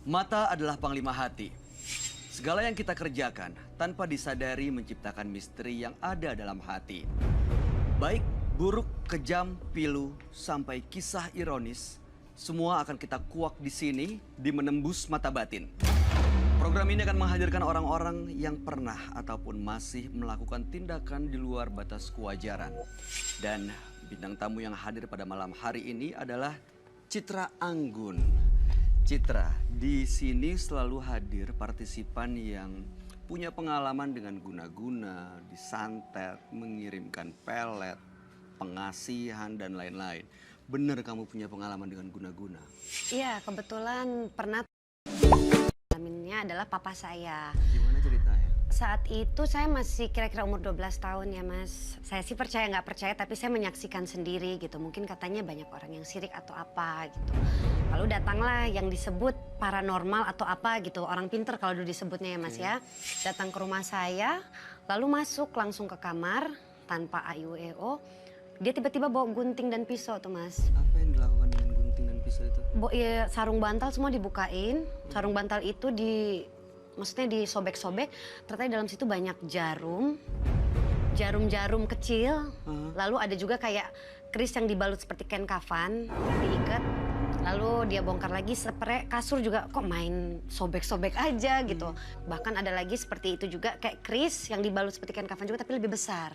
Mata adalah panglima hati. Segala yang kita kerjakan tanpa disadari menciptakan misteri yang ada dalam hati. Baik, buruk, kejam, pilu, sampai kisah ironis, semua akan kita kuak di sini di Menembus Mata Batin. Program ini akan menghadirkan orang-orang yang pernah ataupun masih melakukan tindakan di luar batas kewajaran. Dan bintang tamu yang hadir pada malam hari ini adalah Citra Anggun. Citra, di sini selalu hadir partisipan yang punya pengalaman dengan guna-guna, disantet, mengirimkan pelet, pengasihan, dan lain-lain. Benar kamu punya pengalaman dengan guna-guna? Iya, kebetulan pernah. Alaminnya adalah papa saya. Gimana ceritanya? Saat itu saya masih kira-kira umur 12 tahun ya Mas. Saya sih percaya nggak percaya tapi saya menyaksikan sendiri gitu. Mungkin katanya banyak orang yang sirik atau apa gitu. Lalu datanglah yang disebut paranormal atau apa gitu. Orang pinter kalau dulu disebutnya ya Mas ya. Datang ke rumah saya, lalu masuk langsung ke kamar tanpa AIUEO. Dia tiba-tiba bawa gunting dan pisau tuh Mas. Apa yang dilakukan dengan gunting dan pisau itu? Ya, sarung bantal semua dibukain. Sarung bantal itu maksudnya disobek-sobek, ternyata di dalam situ banyak jarum-jarum kecil, lalu ada juga kayak keris yang dibalut seperti kain kafan, diikat, lalu dia bongkar lagi spray kasur juga kok main sobek-sobek aja gitu. Bahkan ada lagi seperti itu juga kayak keris yang dibalut seperti kain kafan juga tapi lebih besar.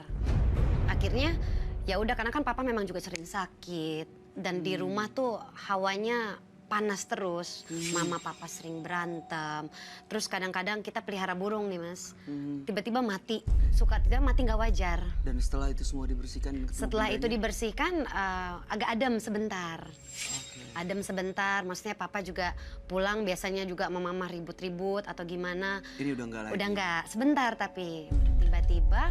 Akhirnya ya udah karena kan papa memang juga sering sakit dan di rumah tuh hawanya panas terus, mama papa sering berantem. Terus kadang-kadang kita pelihara burung nih Mas, tiba-tiba mati, suka tiba mati nggak wajar. Dan setelah itu semua dibersihkan? Setelah itu dibersihkan agak adem sebentar. Adem sebentar, maksudnya papa juga pulang biasanya juga sama mama ribut-ribut atau gimana. Ini udah nggak lagi? Udah nggak, sebentar tapi tiba-tiba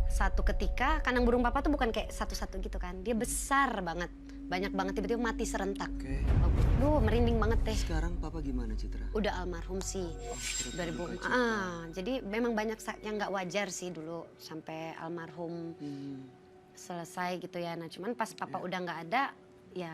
satu ketika kandang burung papa tuh bukan kayak satu-satu gitu kan, dia besar banget. Banyak banget tiba-tiba mati serentak. Duh, merinding banget deh. Sekarang papa gimana Citra? Udah almarhum sih. 2000. Jadi memang banyak yang nggak wajar sih dulu sampai almarhum selesai gitu ya. Nah cuman pas papa udah nggak ada, ya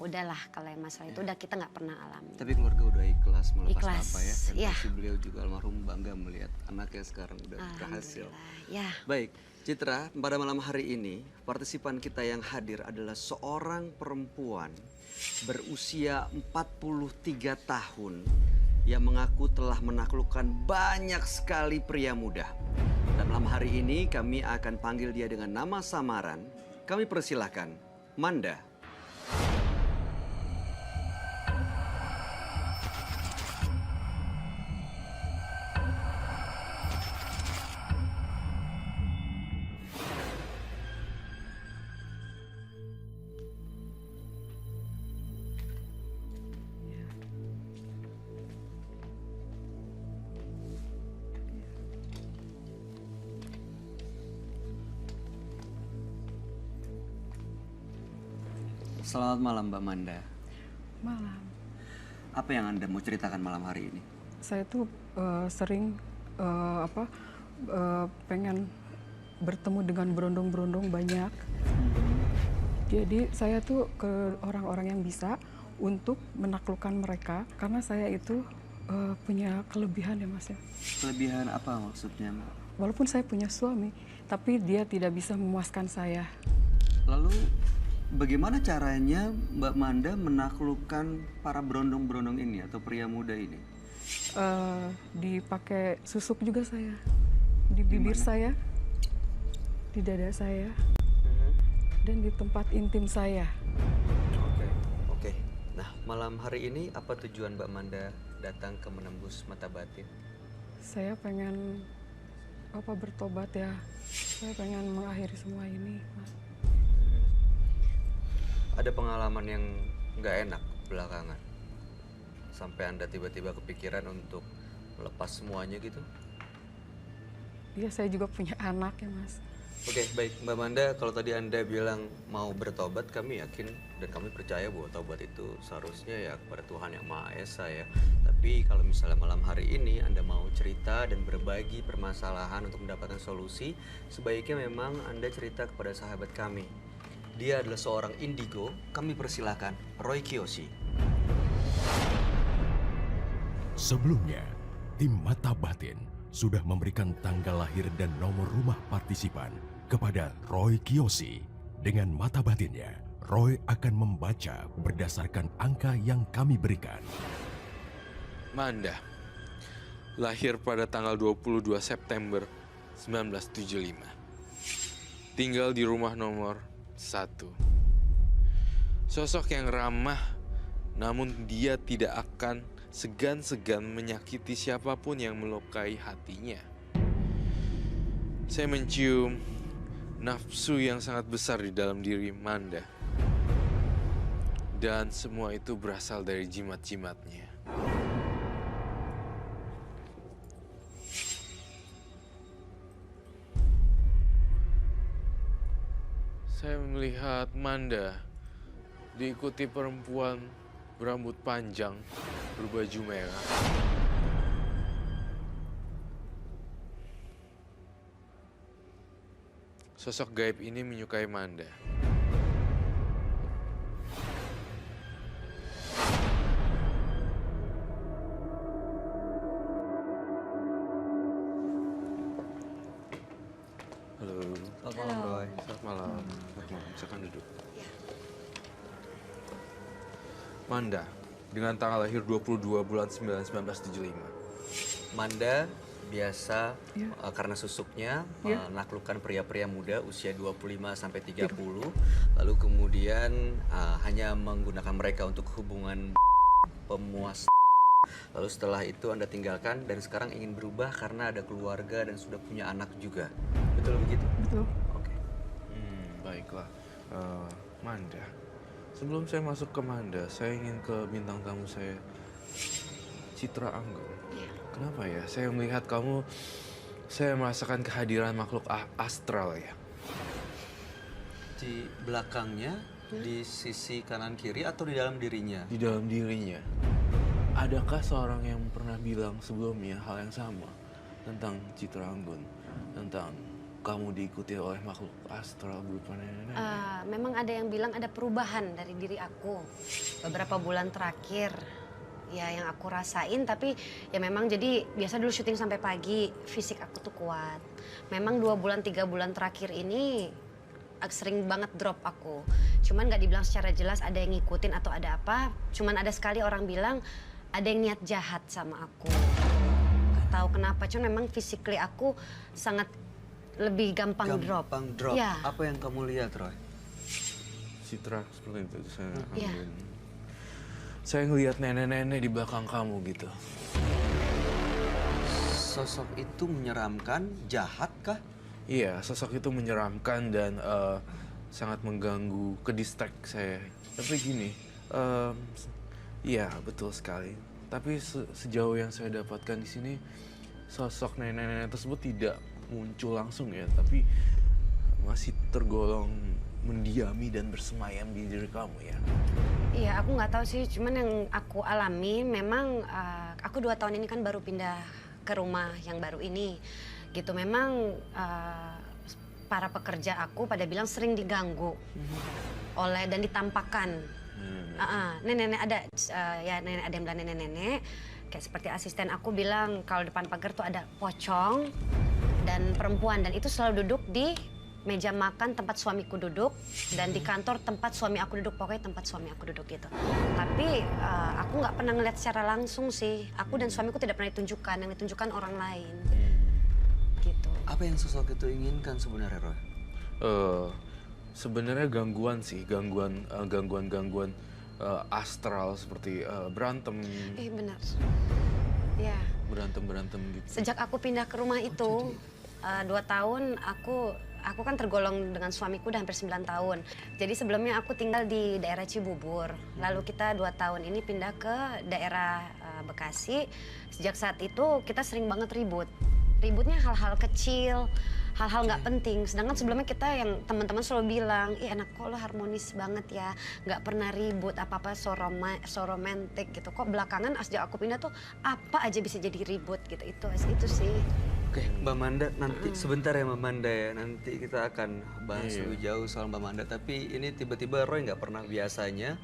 udahlah kalau yang masalah itu udah kita nggak pernah alami. Tapi keluarga udah ikhlas melepas Ikhlas, papa ya. Dan ya. pasti beliau juga almarhum bangga melihat anaknya sekarang udah berhasil. Ya. Baik, Citra, pada malam hari ini partisipan kita yang hadir adalah seorang perempuan berusia 43 tahun yang mengaku telah menaklukkan banyak sekali pria muda. Dan malam hari ini kami akan panggil dia dengan nama samaran. Kami persilahkan, Manda. Selamat malam Mbak Manda. Malam. Apa yang Anda mau ceritakan malam hari ini? Saya tuh sering pengen bertemu dengan berondong-berondong banyak. Jadi saya tuh ke orang-orang yang bisa untuk menaklukkan mereka karena saya itu punya kelebihan ya Mas ya. Kelebihan apa maksudnya? Walaupun saya punya suami, tapi dia tidak bisa memuaskan saya. Lalu bagaimana caranya Mbak Manda menaklukkan para berondong-berondong ini atau pria muda ini? Dipakai susuk juga saya, di bibir saya, di dada saya, dan di tempat intim saya. Oke. Nah, malam hari ini apa tujuan Mbak Manda datang ke Menembus Mata Batin? Saya pengen bertobat ya. Saya pengen mengakhiri semua ini, Mas. Ada pengalaman yang nggak enak belakangan? Sampai Anda tiba-tiba kepikiran untuk melepas semuanya gitu? Iya, saya juga punya anak ya, Mas. Oke, baik. Mbak Manda, kalau tadi Anda bilang mau bertobat, kami yakin dan kami percaya bahwa tobat itu seharusnya ya kepada Tuhan Yang Maha Esa ya. Tapi kalau misalnya malam hari ini Anda mau cerita dan berbagi permasalahan untuk mendapatkan solusi, sebaiknya memang Anda cerita kepada sahabat kami. Dia adalah seorang indigo. Kami persilahkan Roy Kiyoshi. Sebelumnya, tim Mata Batin sudah memberikan tanggal lahir dan nomor rumah partisipan kepada Roy Kiyoshi. Dengan mata batinnya, Roy akan membaca berdasarkan angka yang kami berikan. Manda, lahir pada tanggal 22 September 1975. Tinggal di rumah nomor 1. Sosok yang ramah, namun dia tidak akan segan-segan menyakiti siapapun yang melukai hatinya. Saya mencium nafsu yang sangat besar di dalam diri Manda. Dan semua itu berasal dari jimat-jimatnya. Saya melihat Manda diikuti perempuan berambut panjang, berbaju merah. Sosok gaib ini menyukai Manda. Halo. Selamat malam, Roy. Selamat malam. Silakan duduk. Manda, dengan tanggal lahir 22 bulan 9 1975. Manda biasa Iya. karena susuknya Iya. menaklukkan pria-pria muda usia 25 sampai 30, lalu kemudian hanya menggunakan mereka untuk hubungan pemuas. Lalu setelah itu Anda tinggalkan dan sekarang ingin berubah karena ada keluarga dan sudah punya anak juga. Betul begitu? Betul. Oke. Baiklah. Manda, sebelum saya masuk ke Manda, saya ingin ke bintang tamu saya, Citra Anggun. Kenapa ya? Saya melihat kamu, saya merasakan kehadiran makhluk astral ya. Di belakangnya, di sisi kanan kiri atau di dalam dirinya? Di dalam dirinya. Adakah seorang yang pernah bilang sebelumnya hal yang sama tentang Citra Anggun? Tentang kamu diikuti oleh makhluk astral berupa nenek-nenek? Memang ada yang bilang ada perubahan dari diri aku beberapa bulan terakhir. Ya yang aku rasain, tapi ya memang jadi biasa dulu syuting sampai pagi, fisik aku tuh kuat. Memang 2 bulan 3 bulan terakhir ini sering banget drop aku. Cuman nggak dibilang secara jelas ada yang ngikutin atau ada apa. Cuman ada sekali orang bilang ada yang niat jahat sama aku. Gak tahu kenapa, cuman memang physically aku sangat lebih gampang drop. Gampang drop. Ya. Apa yang kamu lihat, Roy? Citra seperti itu. Iya. Saya ngelihat nenek-nenek di belakang kamu gitu. Sosok itu menyeramkan, jahat kah? Iya, sosok itu menyeramkan dan sangat mengganggu, ke-distract saya. Tapi gini, iya betul sekali. Tapi sejauh yang saya dapatkan di sini, sosok nenek-nenek tersebut tidak muncul langsung ya, tapi masih tergolong mendiami dan bersemayam di diri kamu ya. Iya, aku nggak tahu sih. Cuman yang aku alami memang aku 2 tahun ini kan baru pindah ke rumah yang baru ini, gitu. Memang para pekerja aku pada bilang sering diganggu oleh dan ditampakkan. Nenek-nenek ada, ya nenek ada yang bilang nenek-nenek. Kayak seperti asisten aku bilang kalau depan pagar tuh ada pocong dan perempuan dan itu selalu duduk di meja makan tempat suamiku duduk dan di kantor tempat suami aku duduk, pokoknya tempat suami aku duduk gitu. Tapi aku nggak pernah ngeliat secara langsung sih. Aku dan suamiku tidak pernah ditunjukkan, yang ditunjukkan orang lain. Gitu. Apa yang sosok itu inginkan sebenarnya, Roy? Sebenarnya gangguan sih, gangguan astral seperti berantem, Benar. Ya. berantem gitu. Sejak aku pindah ke rumah itu 2 tahun aku kan tergolong dengan suamiku udah hampir 9 tahun. Jadi sebelumnya aku tinggal di daerah Cibubur. Lalu kita 2 tahun ini pindah ke daerah Bekasi. Sejak saat itu kita sering banget ribut. Ributnya hal-hal kecil, hal-hal nggak penting. Sedangkan sebelumnya kita yang teman-teman selalu bilang, ih anak kok lo harmonis banget ya, nggak pernah ribut, apa-apa so romantic gitu. Kok belakangan sejak aku pindah tuh apa aja bisa jadi ribut gitu. Itu sih. Oke, Mbak Manda, nanti sebentar ya Mbak Manda ya. Nanti kita akan bahas lebih jauh soal Mbak Manda. Tapi ini tiba-tiba Roy nggak pernah biasanya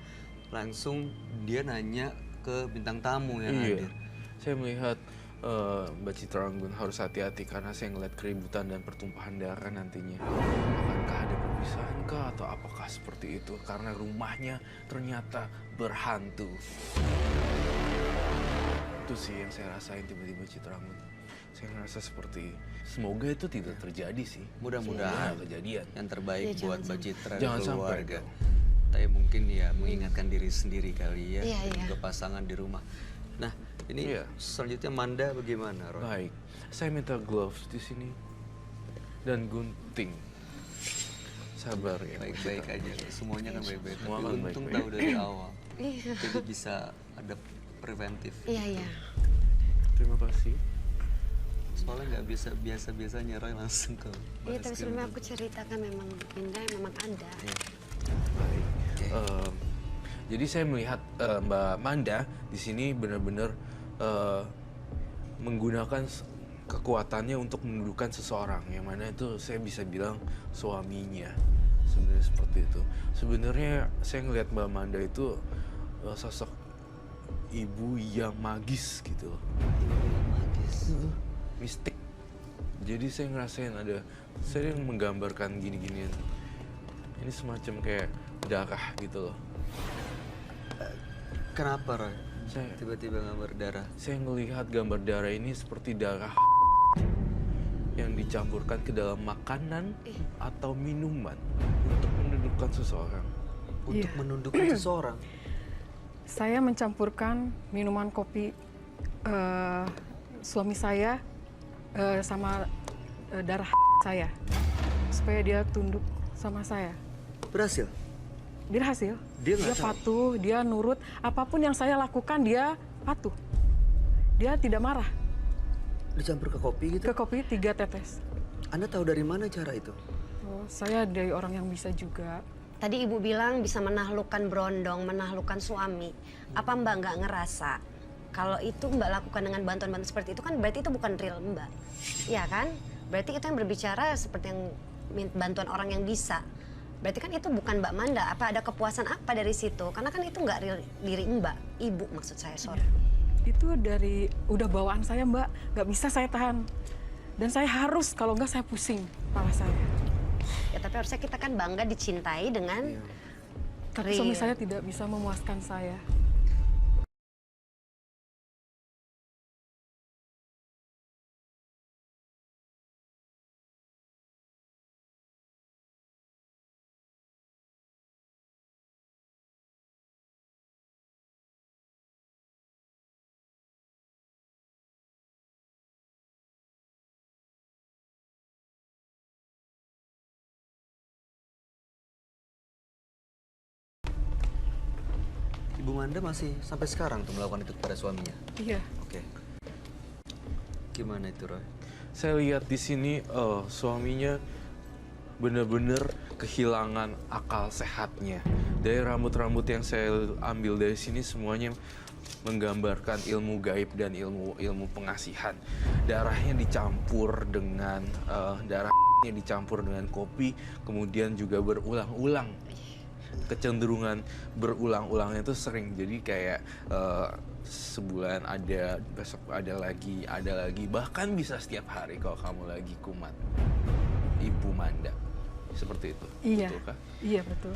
langsung dia nanya ke bintang tamu yang hadir. Saya melihat Mbak Citranggun harus hati-hati karena saya ngeliat keributan dan pertumpahan darah nantinya. Akankah ada perpisahan kah atau apakah seperti itu? Karena rumahnya ternyata berhantu. Itu sih yang saya rasain tiba-tiba Citranggun. Saya ngerasa seperti semoga itu tidak terjadi sih. Mudah-mudahan Semoga kejadian. yang terbaik Ya, buat jangan Mbak Citra dan Jangan sampai keluarga. dong. Tapi mungkin ya mengingatkan diri sendiri kali ya, Iya, iya. juga pasangan di rumah. Nah, ini Iya. selanjutnya Manda bagaimana, Roy? Baik, saya minta gloves di sini dan gunting. Sabar ya. Baik-baik aja, semuanya kan baik-baik. Semua Tapi kan untung baik-baik. tahu dari awal, Iya. jadi bisa ada preventif. Iya. Terima kasih. Soalnya nggak bisa biasa-biasanya Roy langsung ke Iya, bahas tapi sebelumnya keributan. aku ceritakan memang Binda memang ada. Iya. Baik. Oke. Jadi saya melihat Mbak Manda di sini benar-benar menggunakan kekuatannya untuk menundukkan seseorang, yang mana itu saya bisa bilang suaminya. Sebenarnya seperti itu. Sebenarnya saya ngelihat Mbak Manda itu sosok ibu yang magis gitu loh. Magis. Mistik. Jadi saya ngerasain ada, saya yang menggambarkan gini-ginian. Ini semacam kayak darah gitu loh. Kenapa Roy? Saya Tiba-tiba gambar darah. saya ngelihat gambar darah ini seperti darah yang dicampurkan ke dalam makanan atau minuman untuk menundukkan seseorang. Untuk Iya. menundukkan seseorang. Saya mencampurkan minuman kopi suami saya sama darah saya supaya dia tunduk sama saya. Berhasil? Berhasil. Dia nggak tahu? patuh, dia nurut. Apapun yang saya lakukan dia patuh. Dia tidak marah. Dicampur ke kopi gitu? Ke kopi 3 tetes. Anda tahu dari mana cara itu? Oh, saya dari orang yang bisa juga. Tadi ibu bilang bisa menaklukkan berondong, menaklukkan suami. Apa Mbak nggak ngerasa kalau itu Mbak lakukan dengan bantuan-bantuan seperti itu kan berarti itu bukan real Mbak, iya kan? Berarti kita yang berbicara seperti yang bantuan orang yang bisa. Berarti kan itu bukan Mbak Manda. Apa ada kepuasan apa dari situ? Karena kan itu nggak real diri Mbak, ibu maksud saya, sorry. Itu dari udah bawaan saya Mbak, nggak bisa saya tahan. Dan saya harus, kalau nggak saya pusing kepala saya. Ya tapi harusnya kita kan bangga dicintai dengan Tapi suami saya tidak bisa memuaskan saya. Ibu Manda masih sampai sekarang tuh melakukan itu kepada suaminya? Iya. Oke. Gimana itu Roy? Saya lihat di sini suaminya benar-benar kehilangan akal sehatnya. Dari rambut-rambut yang saya ambil dari sini semuanya menggambarkan ilmu gaib dan ilmu pengasihan. Darahnya dicampur dengan darahnya dicampur dengan kopi, kemudian juga berulang-ulang. Kecenderungan berulang-ulangnya itu sering, jadi kayak sebulan ada, besok ada lagi, bahkan bisa setiap hari kalau kamu lagi kumat. Ibu Manda, seperti itu. Iya. Betulkah? Iya betul.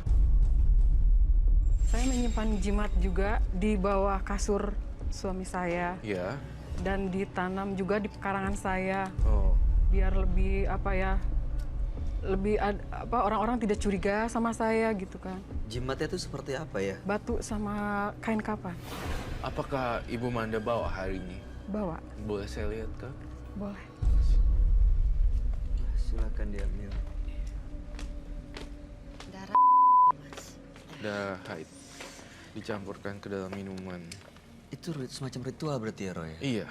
Saya menyimpan jimat juga di bawah kasur suami saya Iya. dan ditanam juga di pekarangan saya Oh, biar lebih orang-orang tidak curiga sama saya gitu kan. Jimatnya itu seperti apa ya? Batu sama kain kapan apakah Ibu Manda bawa hari ini? bawa, Boleh saya lihat, Kak? boleh. Silakan diambil. darah Mas. Darah haid dicampurkan ke dalam minuman. Itu semacam ritual berarti ya Roy? Iya.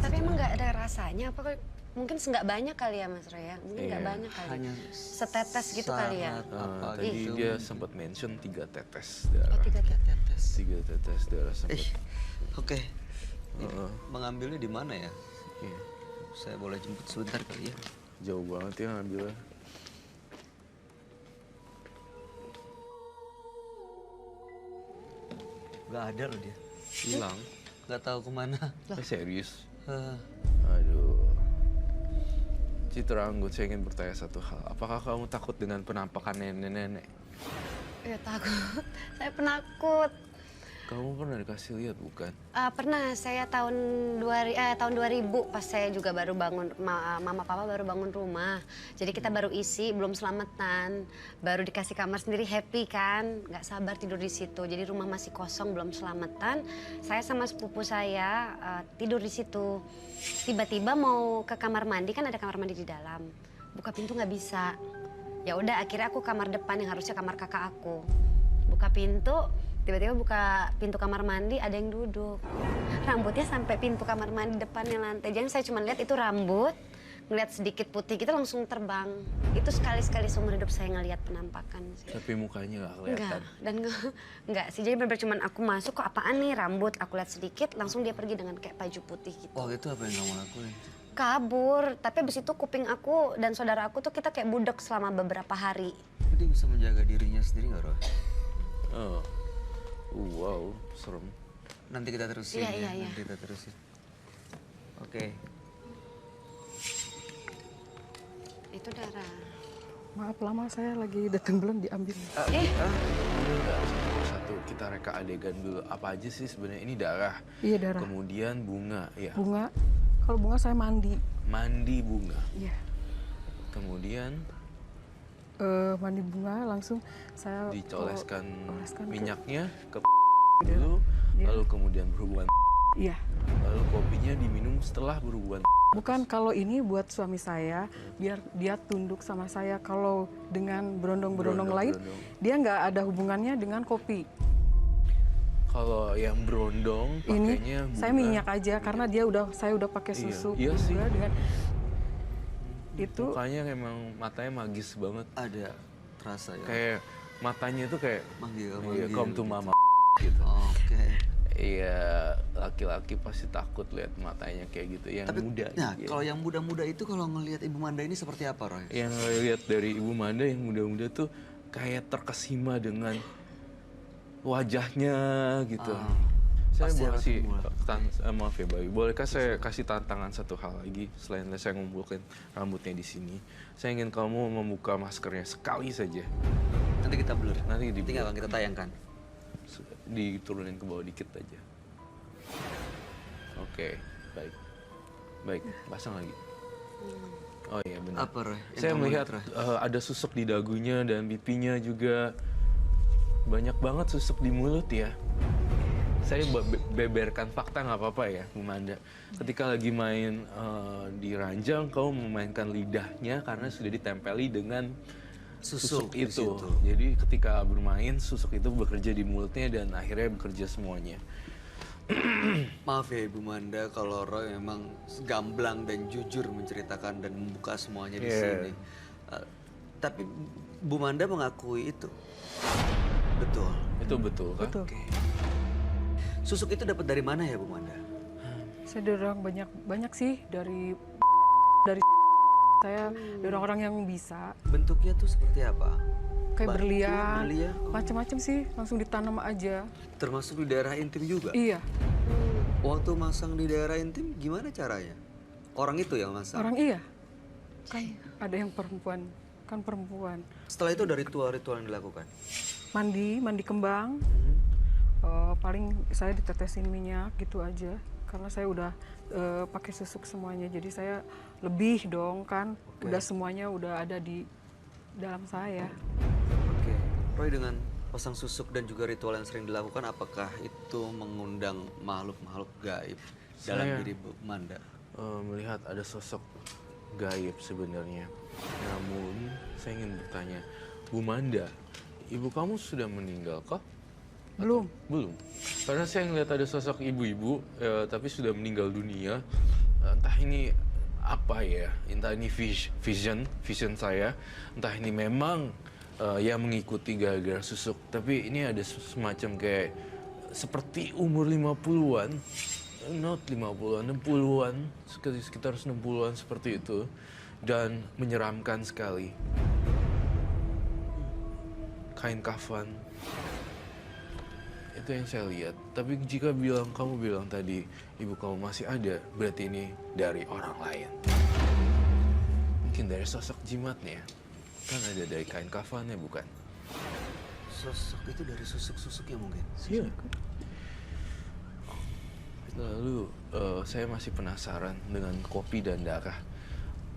Tapi emang nggak ada rasanya apa? Mungkin nggak banyak kali ya Mas Roy ya? Mungkin nggak Iya. banyak kali. Hanya Setetes gitu kali ya? syarat apa Tadi gitu. dia sempat mention 3 tetes darah. Oh, 3 tetes. 3 tetes darah sempat. Oke. Ini Heeh. mengambilnya di mana ya? Iya. Saya boleh jemput sebentar kali ya? Jauh banget ya ngambilnya. Gak ada loh dia. Hilang. nggak tahu kemana. Serius? Eh, Aduh. Citra Anggun, saya ingin bertanya satu hal. Apakah kamu takut dengan penampakan nenek-nenek? Ya takut, saya penakut. Kamu pernah dikasih lihat bukan? Pernah, saya tahun 2000 pas saya juga baru bangun, mama papa baru bangun rumah. Jadi kita baru isi, belum selamatan. Baru dikasih kamar sendiri, happy kan. Nggak sabar tidur di situ. Jadi rumah masih kosong, belum selamatan. Saya sama sepupu saya tidur di situ. Tiba-tiba mau ke kamar mandi, kan ada kamar mandi di dalam. Buka pintu nggak bisa. Ya udah, akhirnya aku kamar depan yang harusnya kamar kakak aku. Buka pintu, tiba-tiba buka pintu kamar mandi, ada yang duduk. Rambutnya sampai pintu kamar mandi depannya lantai. Jadi saya cuma lihat itu rambut, ngeliat sedikit putih gitu langsung terbang. Itu sekali-sekali seumur hidup saya ngelihat penampakan sih. Tapi mukanya nggak kelihatan. Enggak, dan enggak sih. Jadi benar-benar cuman aku masuk, kok apaan nih rambut, aku lihat sedikit, langsung dia pergi dengan kayak baju putih gitu. waktu itu apa yang kamu lakuin? Kabur, tapi abis itu kuping aku dan saudara aku tuh kita kayak budak selama beberapa hari. Tapi dia bisa menjaga dirinya sendiri nggak, Roy? Oh. Wow, serem. Nanti kita terusin Iya, ya. iya, iya. Nanti kita terusin. Oke. Itu darah. Maaf lama saya lagi datang belum diambil. Enggak, satu kita reka adegan dulu. Apa aja sih sebenarnya ini darah? Iya darah. Kemudian bunga, ya. Bunga. Kalau bunga saya mandi. Mandi bunga. Iya. Kemudian Mandi bunga langsung saya dicoleskan oleskan ke- minyaknya ke dulu, Iya. lalu kemudian berhubungan. Iya. Lalu kopinya diminum setelah berhubungan. Bukan, kalau ini buat suami saya biar dia tunduk sama saya. Kalau dengan berondong-berondong lain Berondong-berondong. dia nggak ada hubungannya dengan kopi. Kalau yang berondong pakainya Ini saya bunga. minyak aja karena saya udah pakai Iya, susu iya sih. juga dengan itu. Mukanya emang matanya magis banget. Ada terasa ya. Kayak matanya itu kayak Manggil, iya, manggil come to gitu. mama gitu. Oke. Iya, laki-laki pasti takut lihat matanya kayak gitu. Yang Tapi muda. nah, iya. kalau yang muda-muda itu kalau ngelihat Ibu Manda ini seperti apa, Roy? Yang lihat dari Ibu Manda yang muda-muda tuh kayak terkesima dengan wajahnya gitu. Saya pasti boleh harus sih, memulai. maaf ya Bayu, bolehkah saya kasih tantangan satu hal lagi selain saya ngumpulkan rambutnya di sini? Saya ingin kamu membuka maskernya sekali saja. Nanti kita blur. Nanti di Tinggal kita tayangkan. diturunin ke bawah dikit aja. Oke, baik. Baik, pasang lagi. Oh iya benar. Apa, Roy? Yang Saya kamu melihat lihat, Roy? ada susuk di dagunya dan pipinya juga. Banyak banget susuk di mulut ya. Saya beberkan fakta nggak apa-apa ya, Bu Manda. Ketika lagi main di ranjang, kamu memainkan lidahnya karena sudah ditempeli dengan susuk di itu. situ. Jadi ketika bermain, susuk itu bekerja di mulutnya dan akhirnya bekerja semuanya. Maaf ya Ibu Manda kalau Roy memang gamblang dan jujur menceritakan dan membuka semuanya di Iya. sini. Tapi Bu Manda mengakui itu. Betul. Itu betul kan? Betul. Oke. Susuk itu dapat dari mana ya Bu Manda? Saya dari orang banyak sih dari saya dari orang-orang yang bisa Bentuknya tuh seperti apa? kayak Batu, berlian, berlian. macam-macam sih langsung ditanam aja. Termasuk di daerah intim juga? Iya, Waktu masang di daerah intim gimana caranya? Orang itu yang masang? orang iya. Kan ada yang perempuan, kan perempuan. Setelah itu ada ritual-ritual yang dilakukan? Mandi kembang. Paling saya ditetesin minyak gitu aja karena saya udah pakai susuk semuanya, jadi saya lebih dong kan. Oke. Udah semuanya udah ada di dalam saya. Oke. Roy, dengan pasang susuk dan juga ritual yang sering dilakukan, apakah itu mengundang makhluk-makhluk gaib dalam Saya- diri Bu Manda? Melihat ada sosok gaib sebenarnya. Namun saya ingin bertanya, Bu Manda, ibu kamu sudah meninggal kah? Belum. Belum. Karena saya ngeliat ada sosok ibu-ibu tapi sudah meninggal dunia. Entah ini apa ya, entah ini vision saya, entah ini memang yang mengikuti gara-gara susuk. Tapi ini ada semacam kayak seperti umur 50-an, not 50-an, 60-an, sekitar 60-an seperti itu. Dan menyeramkan sekali. Kain kafan Itu yang saya lihat. Tapi jika kamu bilang tadi ibu kamu masih ada, berarti ini dari orang lain. Mungkin dari sosok jimatnya. Kan ada dari kain kafannya, bukan? Sosok itu dari susuk-susuknya mungkin. Iya. Lalu saya masih penasaran dengan kopi dan darah.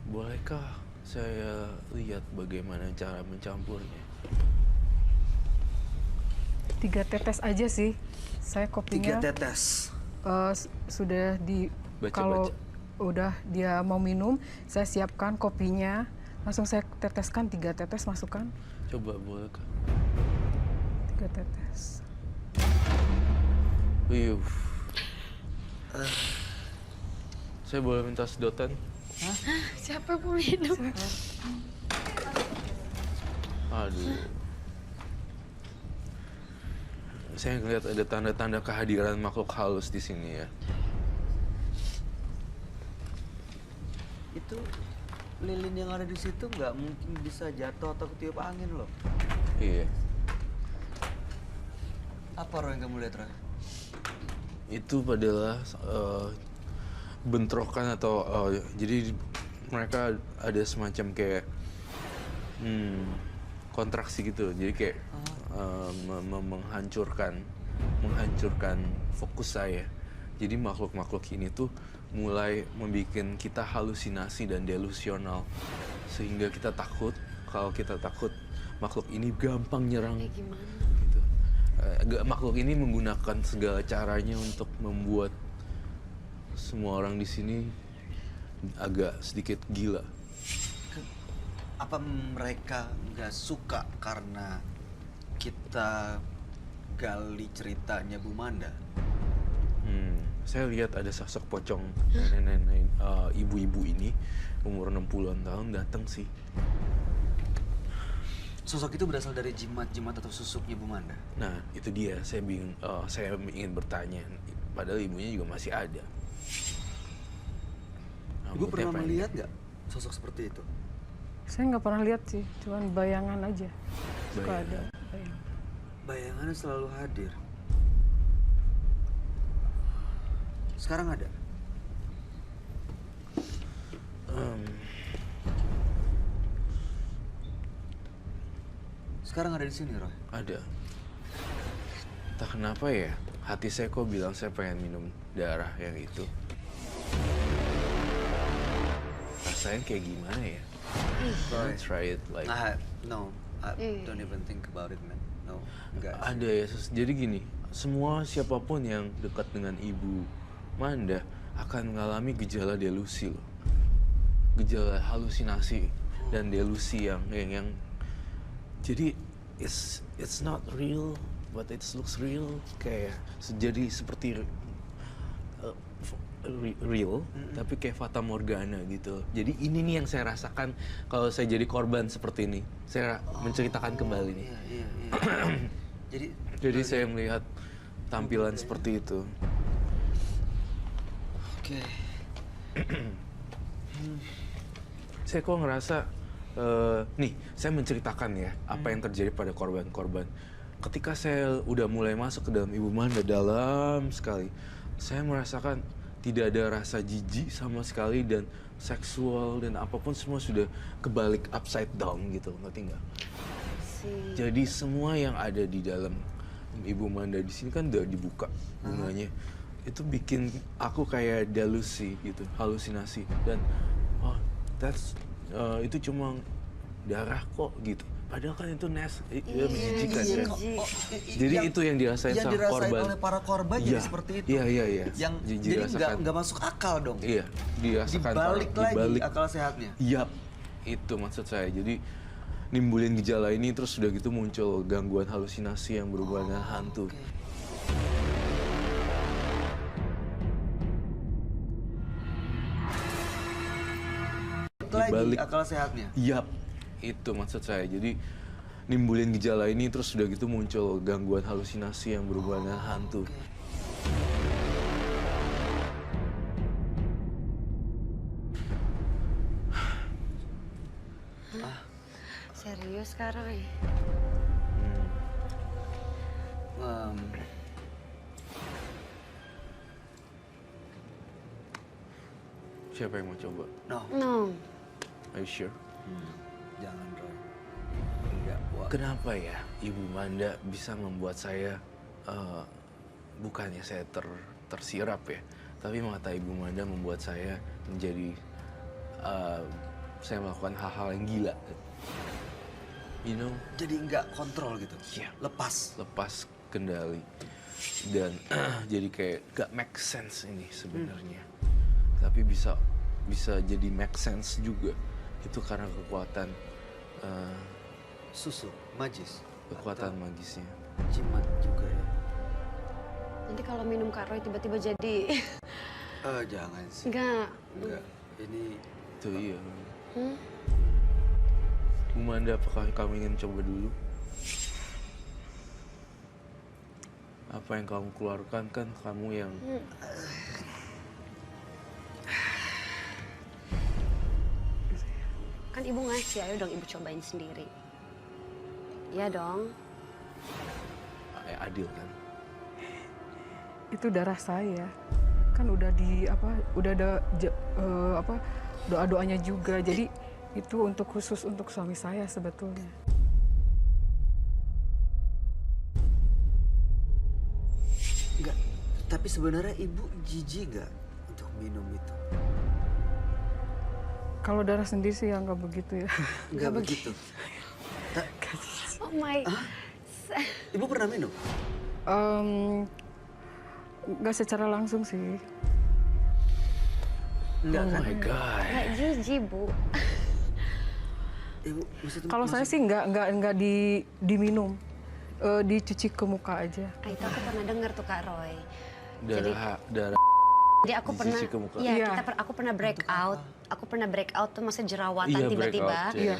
Bolehkah saya lihat bagaimana cara mencampurnya? 3 tetes aja sih. Saya 3 kopinya tetes. sudah kalau udah dia mau minum, saya siapkan kopinya, langsung saya teteskan 3 tetes, masukkan Coba bolehkah? 3 tetes. Wih. Saya boleh minta sedotan? Siapa yang mau minum? Aduh. Saya ngeliat ada tanda-tanda kehadiran makhluk halus di sini ya. Itu lilin yang ada di situ nggak mungkin bisa jatuh atau ketiup angin loh. Iya. Apa Roy yang kamu lihat, Roy? Itu adalah bentrokan atau jadi mereka ada semacam kayak kontraksi gitu. Jadi kayak menghancurkan fokus saya. Jadi makhluk-makhluk ini tuh mulai membuat kita halusinasi dan delusional, sehingga kita takut. Kalau kita takut, makhluk ini gampang nyerang. Kayak gimana? Gitu. Makhluk ini menggunakan segala caranya untuk membuat semua orang di sini agak sedikit gila. Apa mereka nggak suka karena kita gali ceritanya Bu Manda? Saya lihat ada sosok pocong nenek-nenek ibu-ibu ini umur 60-an tahun datang sih. Sosok itu berasal dari jimat-jimat atau susuknya Bu Manda? Nah, itu dia. Saya bingung. Saya ingin bertanya. Padahal ibunya juga masih ada. Ibu Rambutnya pernah pendek. melihat nggak sosok seperti itu? Saya nggak pernah lihat sih, cuman bayangan aja. Suka Bayangan. ada bayangan. Bayangannya selalu hadir. Sekarang ada? Sekarang ada di sini, Roy. Ada. Entah kenapa ya, hati saya kok bilang saya pengen minum darah yang itu. Rasanya kayak gimana ya? Roy. Try it like... No, I don't even think about it, man. No, enggak. Ada ya, jadi gini, semua siapapun yang dekat dengan Ibu Manda akan mengalami gejala delusi loh. Gejala halusinasi dan delusi yang jadi it's not real but it looks real, kayak jadi seperti real tapi kayak fata morgana gitu. Jadi ini nih yang saya rasakan kalau saya jadi korban seperti ini. Saya menceritakan kembali nih. Iya. Jadi saya melihat tampilan seperti itu. Oke. Saya kok ngerasa, nih saya menceritakan ya apa yang terjadi pada korban-korban. Ketika saya udah mulai masuk ke dalam Ibu Manda dalam sekali, saya merasakan tidak ada rasa jijik sama sekali dan seksual dan apapun semua sudah kebalik upside down gitu, ngerti nggak? Jadi semua yang ada di dalam Ibu Manda di sini kan udah dibuka bunganya. Itu bikin aku kayak delusi gitu, halusinasi dan itu cuma darah kok gitu. Padahal kan itu menjijikan kan. Jadi itu yang dirasain yang sama dirasain korban. oleh para korban jadi seperti itu. Iya. Yang jadi nggak masuk akal dong. Iya, dirasakan Dibalik akal sehatnya. Yap, itu maksud saya. Jadi nimbulin gejala ini terus udah gitu muncul gangguan halusinasi yang berhubungan dengan hantu. Lagi akal sehatnya. Yap, itu maksud saya. Jadi nimbulin gejala ini terus udah gitu muncul gangguan halusinasi yang berhubungan dengan hantu. Serius sekarang ya? Siapa yang mau coba? No. No. Are you sure? Jangan, Roy. Enggak, Wak. Kenapa ya Ibu Manda bisa membuat saya bukannya saya tersirap ya, tapi mata Ibu Manda membuat saya menjadi saya melakukan hal-hal yang gila. You know, Jadi nggak kontrol gitu? Iya. Lepas? kendali dan jadi kayak gak make sense ini sebenarnya. Tapi bisa jadi make sense juga. Itu karena kekuatan Susu, magis? kekuatan magisnya. Jimat juga ya? Nanti kalau minum Kak Roy tiba-tiba jadi... Jangan sih. Enggak. Enggak. Ini Itu iya. Hmm? Bu Manda, apakah kamu ingin coba dulu? Apa yang kamu keluarkan kan kamu yang Kan ibu ngasih, ayo dong ibu cobain sendiri. Iya dong. adil kan? Itu darah saya. Kan udah udah ada doa-doanya juga. Jadi itu khusus untuk suami saya sebetulnya. enggak. Tapi sebenarnya ibu jijik nggak untuk minum itu? Kalau darah sendiri sih ya nggak begitu ya. Nggak begitu. Oh my. Ibu pernah minum? Nggak secara langsung sih. Enggak Oh kan? my God. Nggak jijik, Bu. Ibu, maksudnya Kalau saya sih nggak diminum, dicuci ke muka aja. Itu aku pernah dengar tuh Kak Roy. Darah Jadi aku pernah, dicuci ke muka. iya, Iya. aku pernah break out. Aku pernah break out tuh masa jerawatan Iya, tiba-tiba. breakout, iya.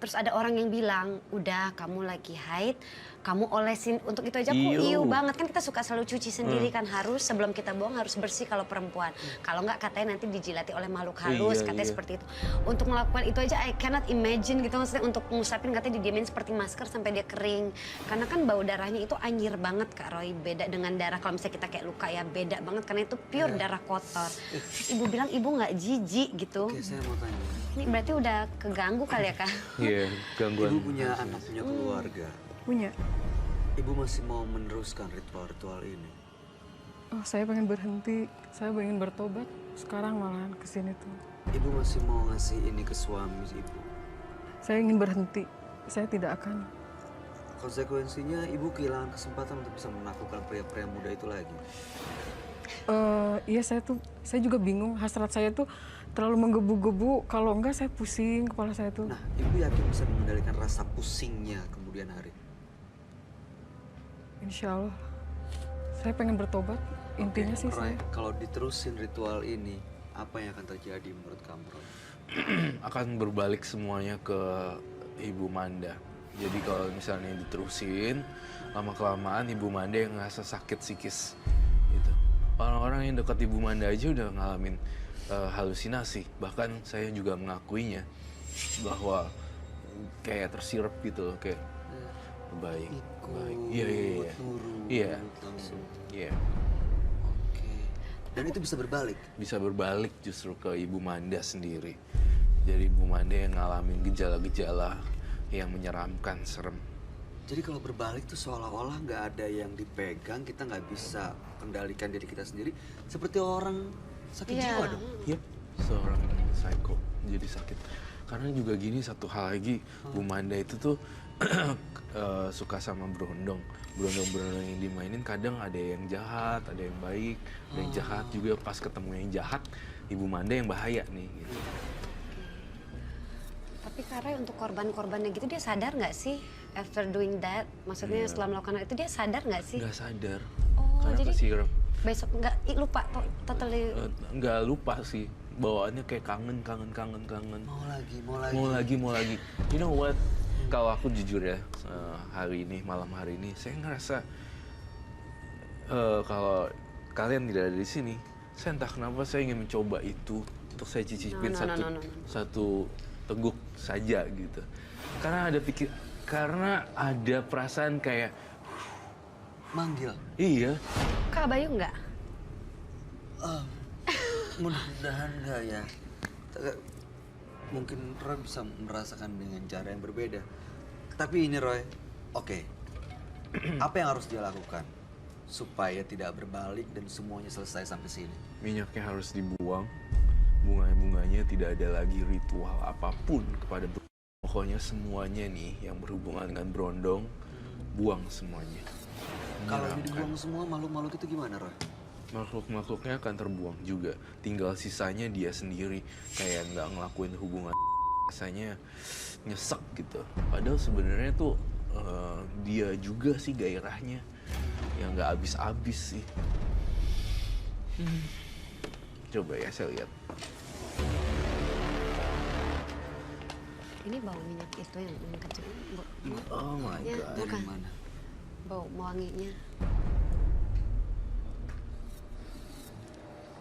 Terus ada orang yang bilang, udah kamu lagi haid, kamu olesin. Untuk itu aja aku Iu. iu banget. Kan kita suka selalu cuci sendiri kan, harus sebelum kita buang harus bersih kalau perempuan. Kalau nggak katanya nanti dijilati oleh makhluk halus, Iya, katanya iya. seperti itu. Untuk melakukan itu aja I cannot imagine gitu, maksudnya untuk ngusapin katanya didiemin seperti masker sampai dia kering. Karena kan bau darahnya itu anyir banget Kak Roy, beda dengan darah kalau misalnya kita kayak luka ya, beda banget karena itu pure darah kotor. Terus ibu bilang ibu nggak jijik gitu. Oke, saya mau tanya. Ini berarti udah keganggu kali ya Kak? Iya, gangguan. Ibu punya anak, punya keluarga. Punya. Ibu masih mau meneruskan ritual-ritual ini? Oh, saya pengen berhenti. Saya pengen bertobat. Sekarang malahan kesini tuh. Ibu masih mau ngasih ini ke suami ibu? Saya ingin berhenti. Saya tidak akan. Konsekuensinya ibu kehilangan kesempatan untuk bisa menaklukkan pria-pria muda itu lagi. Iya saya juga bingung. Hasrat saya tuh terlalu menggebu-gebu. Kalau enggak saya pusing kepala saya tuh. Nah, ibu yakin bisa mengendalikan rasa pusingnya kemudian hari? Insya Allah. Saya pengen bertobat. Intinya Oke, sih Roy, saya. kalau diterusin ritual ini, apa yang akan terjadi menurut kamu, Roy? Akan berbalik semuanya ke Ibu Manda. Jadi kalau misalnya diterusin, lama-kelamaan Ibu Manda yang ngerasa sakit psikis. Gitu. Orang-orang yang dekat Ibu Manda aja udah ngalamin halusinasi. Bahkan saya juga mengakuinya bahwa kayak tersirap gitu loh, kayak baik. Iya. nurut, Iya. langsung. Iya. Oke. Dan itu bisa berbalik? Bisa berbalik justru ke Ibu Manda sendiri. Jadi Ibu Manda yang ngalamin gejala-gejala yang menyeramkan, serem. Jadi kalau berbalik tuh seolah-olah nggak ada yang dipegang, kita nggak bisa kendalikan diri kita sendiri. Seperti orang sakit Iya. jiwa dong. Yep, seorang psycho jadi sakit. Karena juga gini, satu hal lagi, Bu Manda itu tuh suka sama berondong. Berondong-berondong yang dimainin kadang ada yang jahat, ada yang baik, ada yang jahat juga. Pas ketemu yang jahat, Ibu Manda yang bahaya nih. Gitu. Tapi Kak Roy untuk korban-korbannya gitu dia sadar nggak sih after doing that? Maksudnya Iya. setelah melakukan hal itu dia sadar nggak sih? Nggak sadar. Oh, Karena jadi kesirap. besok nggak lupa totally. Nggak lupa sih. Bawaannya kayak kangen. Mau lagi. You know what? Kalau aku jujur ya, malam hari ini, saya ngerasa kalau kalian tidak ada di sini, saya entah kenapa saya ingin mencoba itu untuk saya cicipin No. satu teguk saja gitu. Karena ada perasaan kayak, Manggil. iya, Kak Bayu nggak? Mudah-mudahan enggak ya. Mungkin Roy bisa merasakan dengan cara yang berbeda. Tapi ini Roy, oke. Apa yang harus dia lakukan supaya tidak berbalik dan semuanya selesai sampai sini? Minyaknya harus dibuang, bunga-bunganya tidak ada lagi ritual apapun kepada pokoknya semuanya nih yang berhubungan dengan Brondong, buang semuanya. Kalau Menyeramkan. dibuang semua makhluk-makhluk itu gimana Roy? Makhluk-makhluknya akan terbuang juga. Tinggal sisanya dia sendiri. Kayak nggak ngelakuin hubungan. Rasanya nyesek gitu. Padahal sebenarnya tuh dia juga sih gairahnya. Yang nggak habis-habis sih. Coba ya saya lihat. Ini bau minyak itu yang kecil. Oh my Ya, god, bukan. dari mana? Bau wanginya.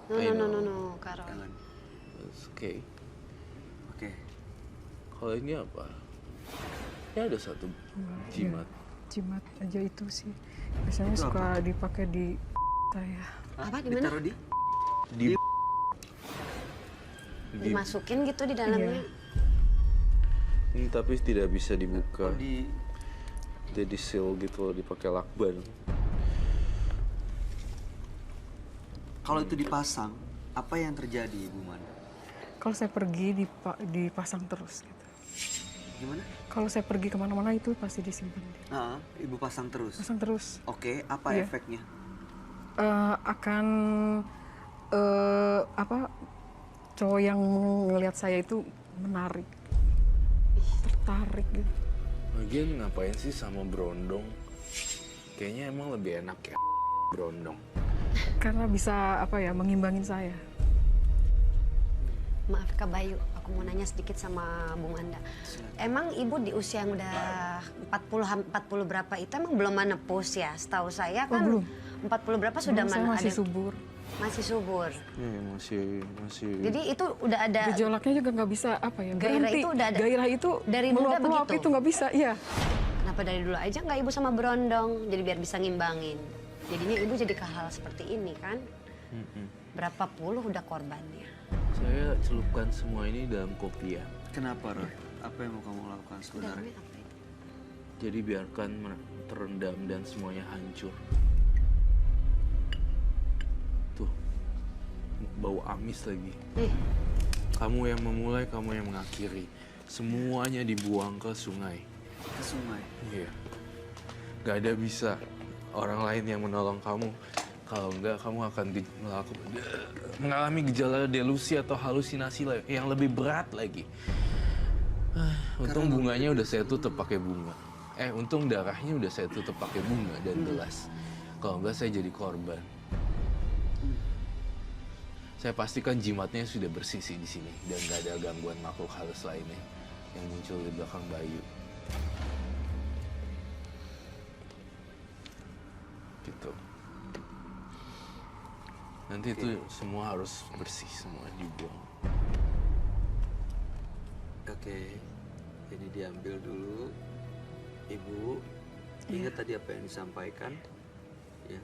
No, I no, no, no, know. no, Karol. Jangan. Oke. Oke. Kalau ini apa? Ini ada satu jimat. Jimat aja itu sih. Biasanya Itu suka dipakai di saya. Hah? Apa, di mana? Ditaruh di? Di Dimasukin gitu di dalamnya. ini tapi tidak bisa dibuka. Oh, di... Jadi seal gitu loh, dipakai lakban. Kalau itu dipasang, apa yang terjadi Ibu Manda? Kalau saya pergi dipasang terus gitu. Gimana? Kalau saya pergi kemana-mana itu pasti disimpan. Ibu pasang terus. Pasang terus. Oke, apa Iya. efeknya? Akan cowok yang ngelihat saya itu menarik, tertarik gitu. Lagian ngapain sih sama Brondong? Kayaknya emang lebih enak ya Brondong. Karena bisa mengimbangin saya. Maaf Kak Bayu, aku mau nanya sedikit sama Bu Manda. Emang Ibu di usia yang udah 40 berapa itu emang belum menepus ya? Setahu saya kan belum. 40 berapa sudah Saya masih ada subur. masih subur. Iya masih. Jadi itu udah ada Gejolaknya juga nggak bisa Gairah berhenti. itu udah ada. Gairah itu Dari muda meluap-luap begitu? itu nggak bisa, iya. Kenapa dari dulu aja nggak Ibu sama Brondong? Jadi biar bisa ngimbangin. Jadinya Ibu jadi ke hal seperti ini kan? Berapa puluh udah korbannya. Saya celupkan semua ini dalam kopi ya. Kenapa Roy? Apa yang mau kamu lakukan sebenarnya? Dalamnya apa ya? Jadi biarkan terendam dan semuanya hancur. Tuh, bau amis lagi. Kamu yang memulai, kamu yang mengakhiri. Semuanya dibuang ke sungai. Ke sungai. Iya. Gak ada bisa orang lain yang menolong kamu. Kalau enggak, kamu akan mengalami gejala delusi atau halusinasi yang lebih berat lagi. Untung bunganya udah saya tutup pakai bunga. Untung darahnya udah saya tutup pakai bunga dan gelas. Kalau enggak, saya jadi korban. Saya pastikan jimatnya sudah bersih di sini dan nggak ada gangguan makhluk halus lainnya yang muncul di belakang Bayu. Gitu. Nanti itu semua harus bersih, semua dibuang. Oke, ini diambil dulu. Ibu, ingat tadi apa yang disampaikan? Ya,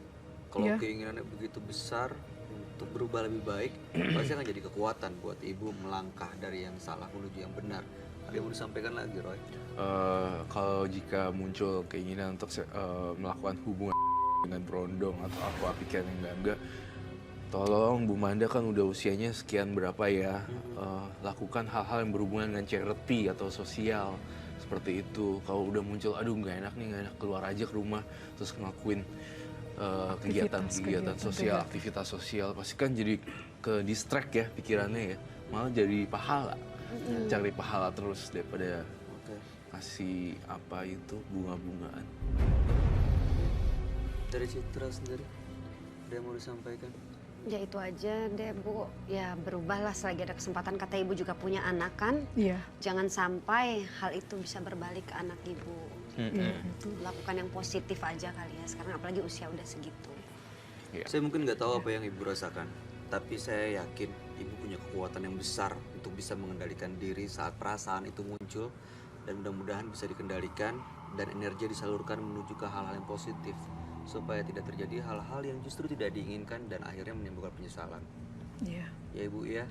kalau Iya. keinginannya begitu besar untuk berubah lebih baik, pasti akan jadi kekuatan buat ibu melangkah dari yang salah menuju yang benar. Ada yang mau disampaikan lagi, Roy? Kalau jika muncul keinginan untuk melakukan hubungan dengan Brondong atau apa pikiran yang enggak, tolong Bu Manda kan udah usianya sekian berapa ya, lakukan hal-hal yang berhubungan dengan charity atau sosial seperti itu. Kalau udah muncul, aduh nggak enak nih, nggak enak, keluar aja ke rumah terus ngelakuin kegiatan sosial, aktivitas sosial, pasti kan jadi ke distract ya pikirannya ya, malah jadi pahala, cari pahala terus daripada Oke. kasih apa itu bunga-bungaan. Dari Citra sendiri, ada yang mau disampaikan? Ya itu aja deh Bu, ya berubahlah selagi ada kesempatan. Kata Ibu juga punya anak kan, Iya. jangan sampai hal itu bisa berbalik ke anak Ibu. Iya, itu. Lakukan yang positif aja kali ya, sekarang apalagi usia udah segitu. Iya. Saya mungkin nggak tahu apa yang ibu rasakan, tapi saya yakin ibu punya kekuatan yang besar untuk bisa mengendalikan diri saat perasaan itu muncul, dan mudah-mudahan bisa dikendalikan dan energi disalurkan menuju ke hal-hal yang positif supaya tidak terjadi hal-hal yang justru tidak diinginkan dan akhirnya menimbulkan penyesalan. Iya. Ya Ibu ya.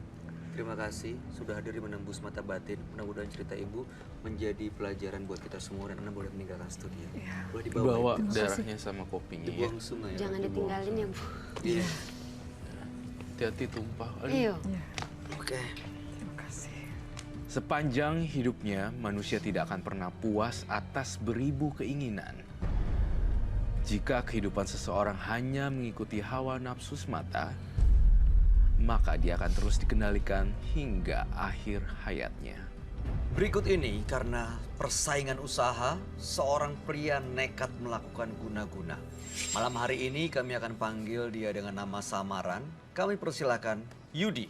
Terima kasih sudah hadir di Menembus Mata Batin. Mudah-mudahan cerita Ibu menjadi pelajaran buat kita semua dan Anda boleh meninggalkan studi. Iya. Boleh dibawa. Bawa Ibu. darahnya sama kopinya ya. Dibuang sungai. Jangan ditinggalin ya, Bu. Iya. Hati-hati tumpah. Aduh. Iya. Iya. Oke. Terima kasih. Sepanjang hidupnya, manusia tidak akan pernah puas atas beribu keinginan. Jika kehidupan seseorang hanya mengikuti hawa nafsu semata, maka dia akan terus dikendalikan hingga akhir hayatnya. Berikut ini karena persaingan usaha, seorang pria nekat melakukan guna-guna. Malam hari ini kami akan panggil dia dengan nama samaran. Kami persilakan Yudi.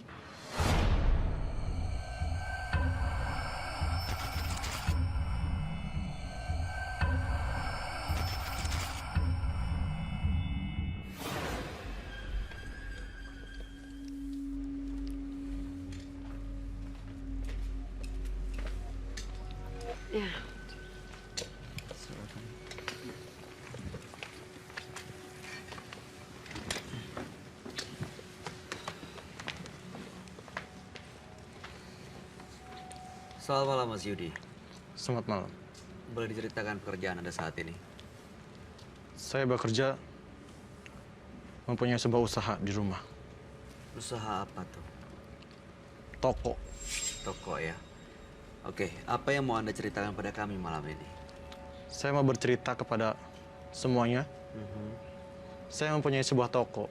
Ya. Selamat malam Mas Yudi. Selamat malam. Boleh diceritakan pekerjaan Anda saat ini? Saya bekerja mempunyai sebuah usaha di rumah. Usaha apa tuh? Toko. Toko ya. Oke, apa yang mau Anda ceritakan pada kami malam ini? Saya mau bercerita kepada semuanya. Saya mempunyai sebuah toko.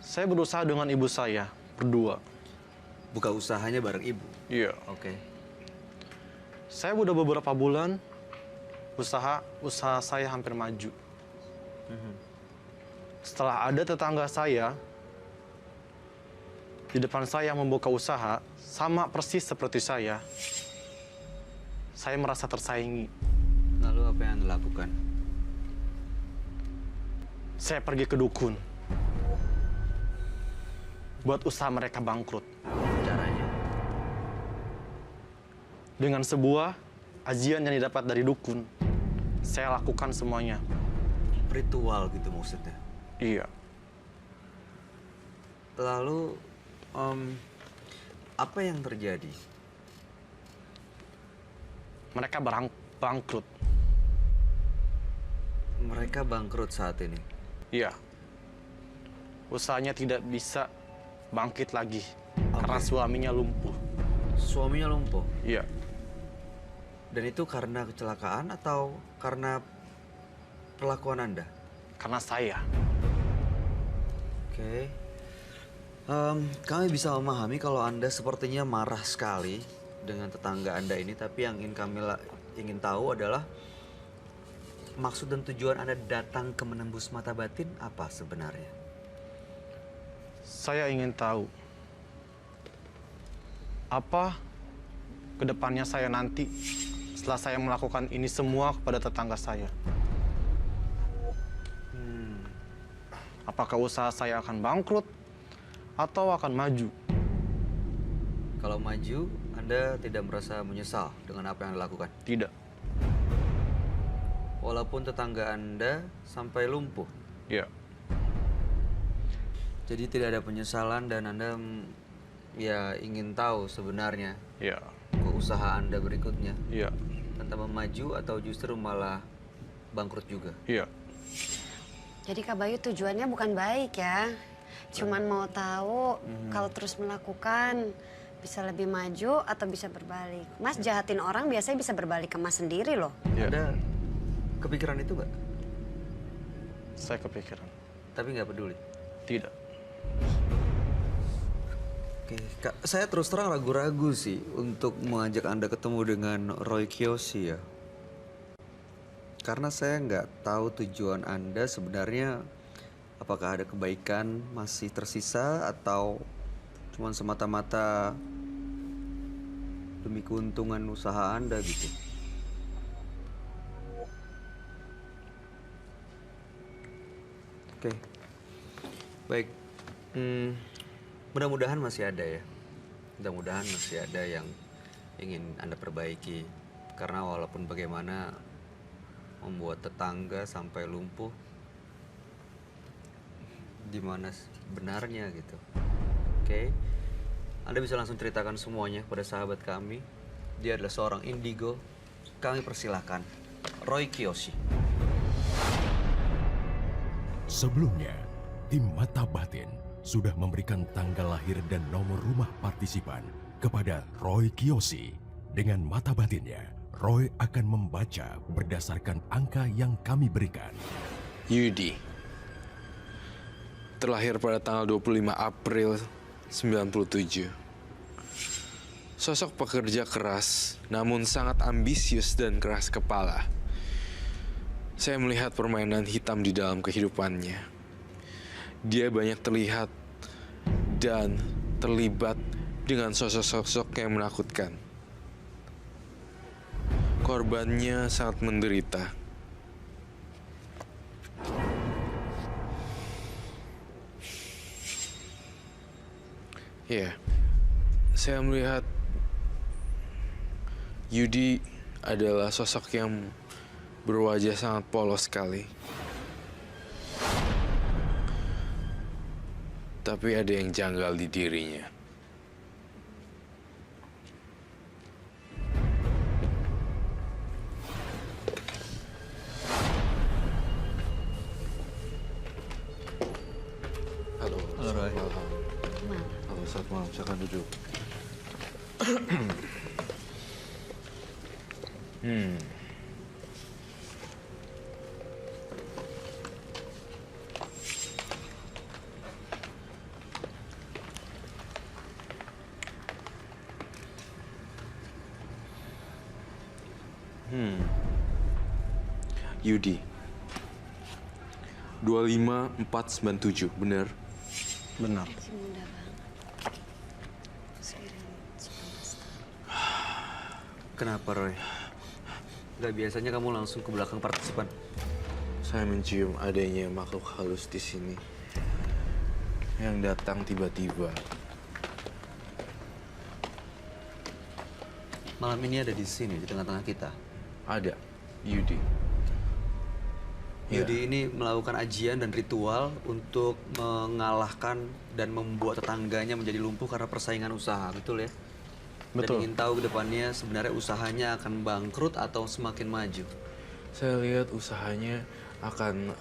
Saya berusaha dengan ibu saya, berdua. Buka usahanya bareng ibu? Iya. Oke. Saya udah beberapa bulan, usaha saya hampir maju. Setelah ada tetangga saya, di depan saya membuka usaha, sama persis seperti saya merasa tersaingi. Lalu apa yang Anda lakukan? Saya pergi ke dukun. Buat usaha mereka bangkrut. Caranya? Dengan sebuah ajian yang didapat dari dukun, saya lakukan semuanya. Ritual gitu maksudnya? Iya. Lalu, apa yang terjadi? Mereka bangkrut. Mereka bangkrut saat ini? Iya. Usahanya tidak bisa bangkit lagi karena suaminya lumpuh. Suaminya lumpuh? Iya. Dan itu karena kecelakaan atau karena perlakuan Anda? Karena saya. Oke. Kami bisa memahami kalau Anda sepertinya marah sekali dengan tetangga Anda ini, tapi yang ingin tahu adalah maksud dan tujuan Anda datang ke Menembus Mata Batin apa sebenarnya? Saya ingin tahu apa kedepannya saya nanti setelah saya melakukan ini semua kepada tetangga saya. Apakah usaha saya akan bangkrut atau akan maju? Kalau maju, Anda tidak merasa menyesal dengan apa yang Anda lakukan? Tidak. Walaupun tetangga Anda sampai lumpuh? Ya. Jadi tidak ada penyesalan dan Anda ya ingin tahu sebenarnya Ya. ke usaha Anda berikutnya? Ya. Tentang maju atau justru malah bangkrut juga? Iya. Jadi Kak Bayu tujuannya bukan baik ya. Cuman mau tahu kalau terus melakukan bisa lebih maju atau bisa berbalik. Mas jahatin orang biasanya bisa berbalik ke Mas sendiri loh. Ya. Anda kepikiran itu nggak? Saya kepikiran. Tapi nggak peduli? Tidak. Oke, Kak, saya terus terang ragu-ragu sih untuk mengajak Anda ketemu dengan Roy Kiyoshi ya. Karena saya nggak tahu tujuan Anda sebenarnya apakah ada kebaikan masih tersisa atau cuma semata-mata demi keuntungan usaha Anda gitu. Oke, baik. Mudah-mudahan masih ada ya. Mudah-mudahan masih ada yang ingin Anda perbaiki. Karena walaupun bagaimana membuat tetangga sampai lumpuh di mana benarnya gitu. Oke. Anda bisa langsung ceritakan semuanya pada sahabat kami. Dia adalah seorang indigo. Kami persilahkan Roy Kiyoshi. Sebelumnya, tim Mata Batin sudah memberikan tanggal lahir dan nomor rumah partisipan kepada Roy Kiyoshi. Dengan mata batinnya, Roy akan membaca berdasarkan angka yang kami berikan. Yudi. Terlahir pada tanggal 25 April 97. Sosok pekerja keras, namun sangat ambisius dan keras kepala. Saya melihat permainan hitam di dalam kehidupannya. Dia banyak terlihat dan terlibat dengan sosok-sosok yang menakutkan. Korbannya sangat menderita. Ya, saya melihat Yudi adalah sosok yang berwajah sangat polos sekali. Tapi ada yang janggal di dirinya. Halo, Roy. selamat malam. Halo, selamat malam. Silakan duduk. Yudi. 25497, benar? Benar. Masih muda banget. Sekarang 19 tahun. Kenapa, Roy? Gak biasanya kamu langsung ke belakang partisipan. Saya mencium adanya makhluk halus di sini yang datang tiba-tiba. Malam ini ada di sini, di tengah-tengah kita. Ada, Yudi. Ya. Yudi ini melakukan ajian dan ritual untuk mengalahkan dan membuat tetangganya menjadi lumpuh karena persaingan usaha, betul ya? Betul. Dan ingin tahu ke depannya sebenarnya usahanya akan bangkrut atau semakin maju. Saya lihat usahanya akan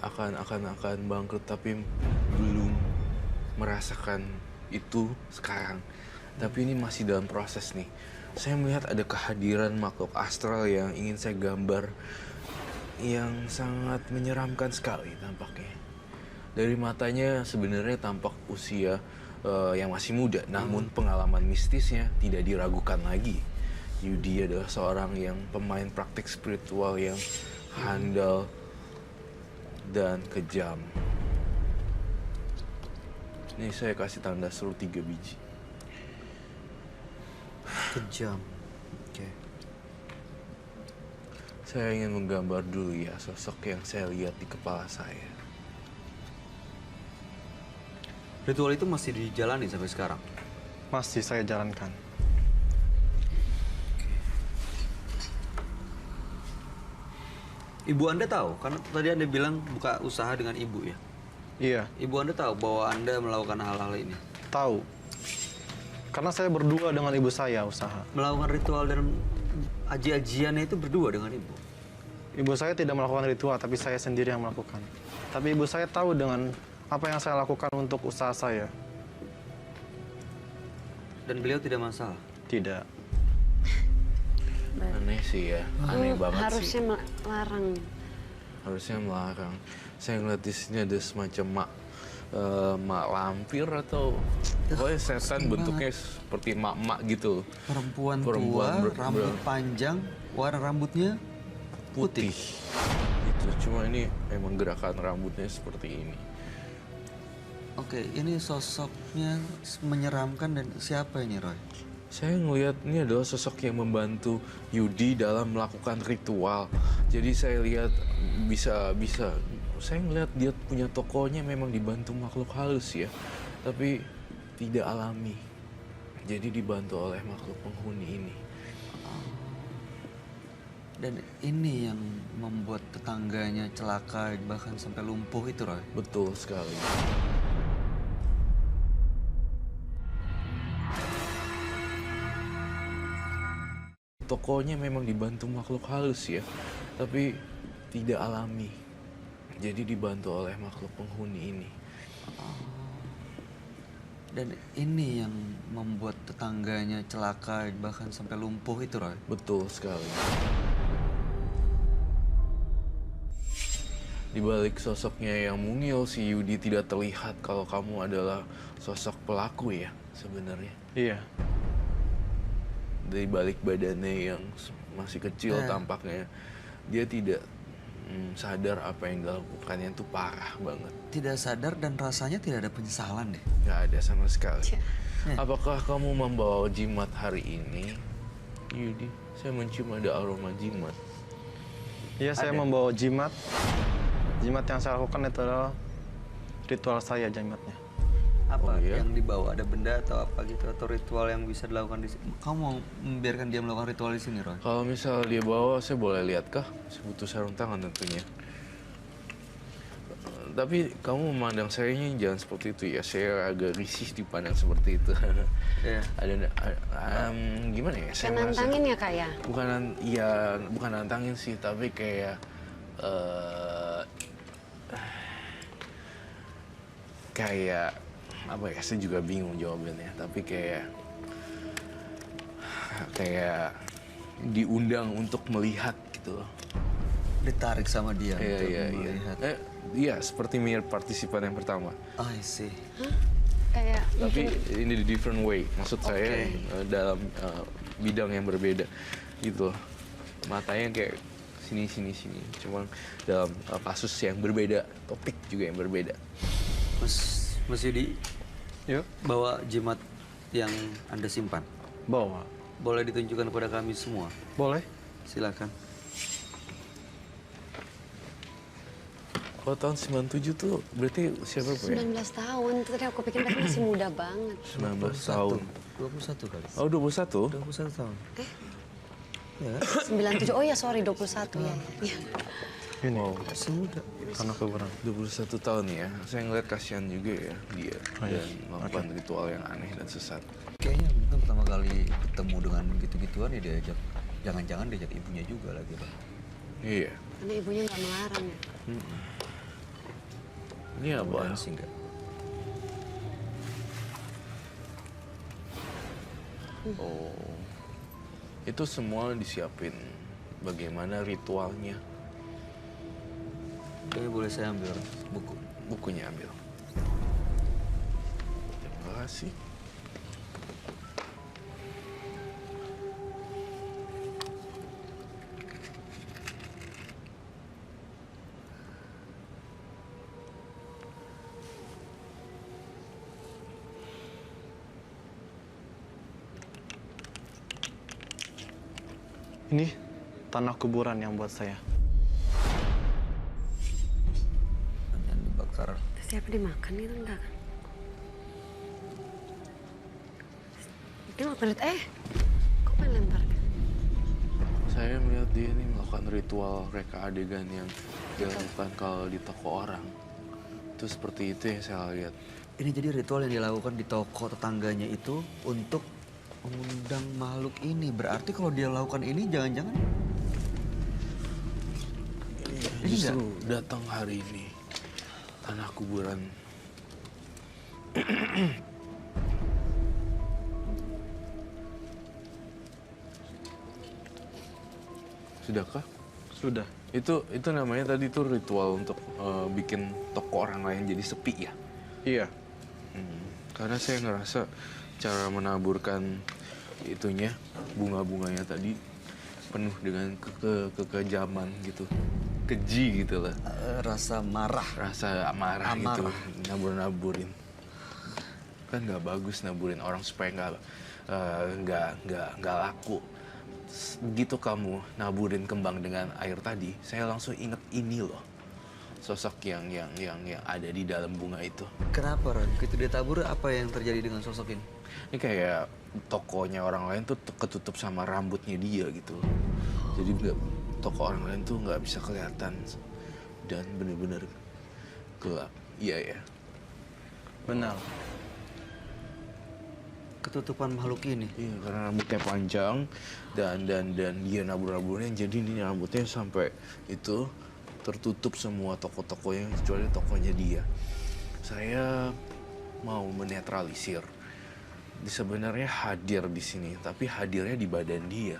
bangkrut, tapi belum merasakan itu sekarang. Tapi ini masih dalam proses nih. Saya melihat ada kehadiran makhluk astral yang ingin saya gambar, yang sangat menyeramkan sekali tampaknya. Dari matanya sebenarnya tampak usia yang masih muda, namun pengalaman mistisnya tidak diragukan lagi. Yudi adalah seorang yang pemain praktik spiritual yang handal dan kejam. Ini saya kasih tanda seru 3 biji. Kejam. Oke. Saya ingin menggambar dulu ya sosok yang saya lihat di kepala saya. Ritual itu masih dijalani sampai sekarang. Masih saya jalankan. Ibu Anda tahu? Karena tadi Anda bilang buka usaha dengan ibu ya. Iya, Ibu Anda tahu bahwa Anda melakukan hal-hal ini. tahu. Karena saya berdua dengan ibu saya usaha. Melakukan ritual dan aji-ajiannya itu berdua dengan ibu. Ibu saya tidak melakukan ritual, tapi saya sendiri yang melakukan. Tapi ibu saya tahu dengan apa yang saya lakukan untuk usaha saya. Dan beliau tidak masalah. Tidak. Aneh sih ya, aneh banget Harusnya sih. melarang. Harusnya melarang. Saya ngeliat di sini ada semacam mak lampir atau pokoknya setan bentuknya seperti mak-mak gitu. Perempuan Perempuan tua, rambut panjang, warna rambutnya Putih. Itu cuma ini memang gerakan rambutnya seperti ini. Oke, ini sosoknya menyeramkan dan siapa ini, Roy? Saya ngelihat ini adalah sosok yang membantu Yudi dalam melakukan ritual. Jadi saya lihat bisa saya ngelihat dia punya tokonya memang dibantu makhluk halus ya, tapi tidak alami. Jadi dibantu oleh makhluk penghuni ini. Dan ini yang membuat tetangganya celaka bahkan sampai lumpuh itu, Roy. Betul sekali. tokonya memang dibantu makhluk halus ya, tapi tidak alami. Jadi dibantu oleh makhluk penghuni ini. Dan ini yang membuat tetangganya celaka bahkan sampai lumpuh itu, Roy. Betul sekali. Di balik sosoknya yang mungil, si Yudi tidak terlihat kalau kamu adalah sosok pelaku ya sebenarnya. Iya. Dari balik badannya yang masih kecil tampaknya, dia tidak sadar apa yang dilakukannya itu parah banget. Tidak sadar dan rasanya tidak ada penyesalan deh. Gak ada sama sekali. Apakah kamu membawa jimat hari ini? Yudi, saya mencium ada aroma jimat. Iya, saya membawa jimat. Jimat yang saya lakukan itu adalah ritual saya jimatnya. Apa Oh, iya? yang dibawa? Ada benda atau apa gitu? Atau ritual yang bisa dilakukan di sini? Kamu mau membiarkan dia melakukan ritual di sini, Roy? Kalau misal dia bawa, saya boleh lihat kah? Saya butuh sarung tangan tentunya. Tapi kamu memandang saya jangan seperti itu ya. Saya agak risih dipandang seperti itu. Iya. Gimana ya? Kayak nantangin ya Kak ya? Bukan nantangin sih, tapi kayak kayak apa ya? Saya juga bingung jawabannya. Tapi kayak diundang untuk melihat gitu loh. Ditarik sama dia untuk Iya. melihat. Iya, seperti mirip partisipan yang pertama. I see. Kayak Tapi ini di different way. Maksud saya Oke. dalam bidang yang berbeda gitu loh. Matanya kayak sini. Cuma dalam kasus yang berbeda, topik juga yang berbeda. Mas Yudi, Yuk, bawa jimat yang Anda simpan. bawa. Boleh ditunjukkan kepada kami semua. Boleh? Silakan. Kalau tahun 97 tuh berarti usia berapa ya? 19 tahun. Tadi aku pikir mereka masih muda banget. 19 tahun. 21 kali. Oh, 21? 21 tahun. Ya, 97. Oh ya sorry 21 ya. Ya. Ini. Wow, semuda. Karena kuburan. 21 tahun ya. Saya ngeliat kasihan juga ya dia iya. dan melakukan ritual yang aneh dan sesat. Kayaknya mungkin pertama kali ketemu dengan gitu-gituan ya diajak. Jangan-jangan diajak ibunya juga lagi, Bang. Iya. Karena ibunya nggak melarang ya. Ini apa? Apaan sih enggak? Oh, itu semua disiapin. Bagaimana ritualnya? Oke, boleh saya ambil buku? Bukunya ambil. Terima kasih. Ini tanah kuburan yang buat saya. Jangan dibakar. Siapa dimakan gitu enggak kan? Dia mau pelit, kok main lempar? Saya melihat dia ini melakukan ritual reka adegan yang dilakukan kalau di toko orang. Itu seperti itu yang saya lihat. Ini jadi ritual yang dilakukan di toko tetangganya itu untuk mengundang makhluk ini. Berarti kalau dia lakukan ini jangan-jangan ini Justru datang hari ini tanah kuburan. Sudahkah? Sudah. Itu namanya tadi tuh ritual untuk bikin toko orang lain jadi sepi ya. Iya. Karena saya ngerasa cara menaburkan itunya bunga-bunganya tadi penuh dengan kekejaman gitu, keji gitu lah, rasa marah. rasa amarah gitu, Amarah. nabur-naburin. Kan nggak bagus naburin orang supaya nggak laku. Begitu kamu naburin kembang dengan air tadi, saya langsung inget ini loh, sosok yang ada di dalam bunga itu. Kenapa, Ron? Ketika dia tabur, apa yang terjadi dengan sosok ini? Ini kayak tokonya orang lain tuh ketutup sama rambutnya dia gitu. Jadi toko orang lain tuh nggak bisa kelihatan dan bener-bener gelap. Iya ya. Benar. ketutupan makhluk ini? Iya, karena rambutnya panjang dan dia nabur-naburnya, jadi ini rambutnya sampai itu tertutup semua toko-tokonya kecuali tokonya dia. Saya mau menetralisir. Dia sebenarnya hadir di sini, tapi hadirnya di badan dia.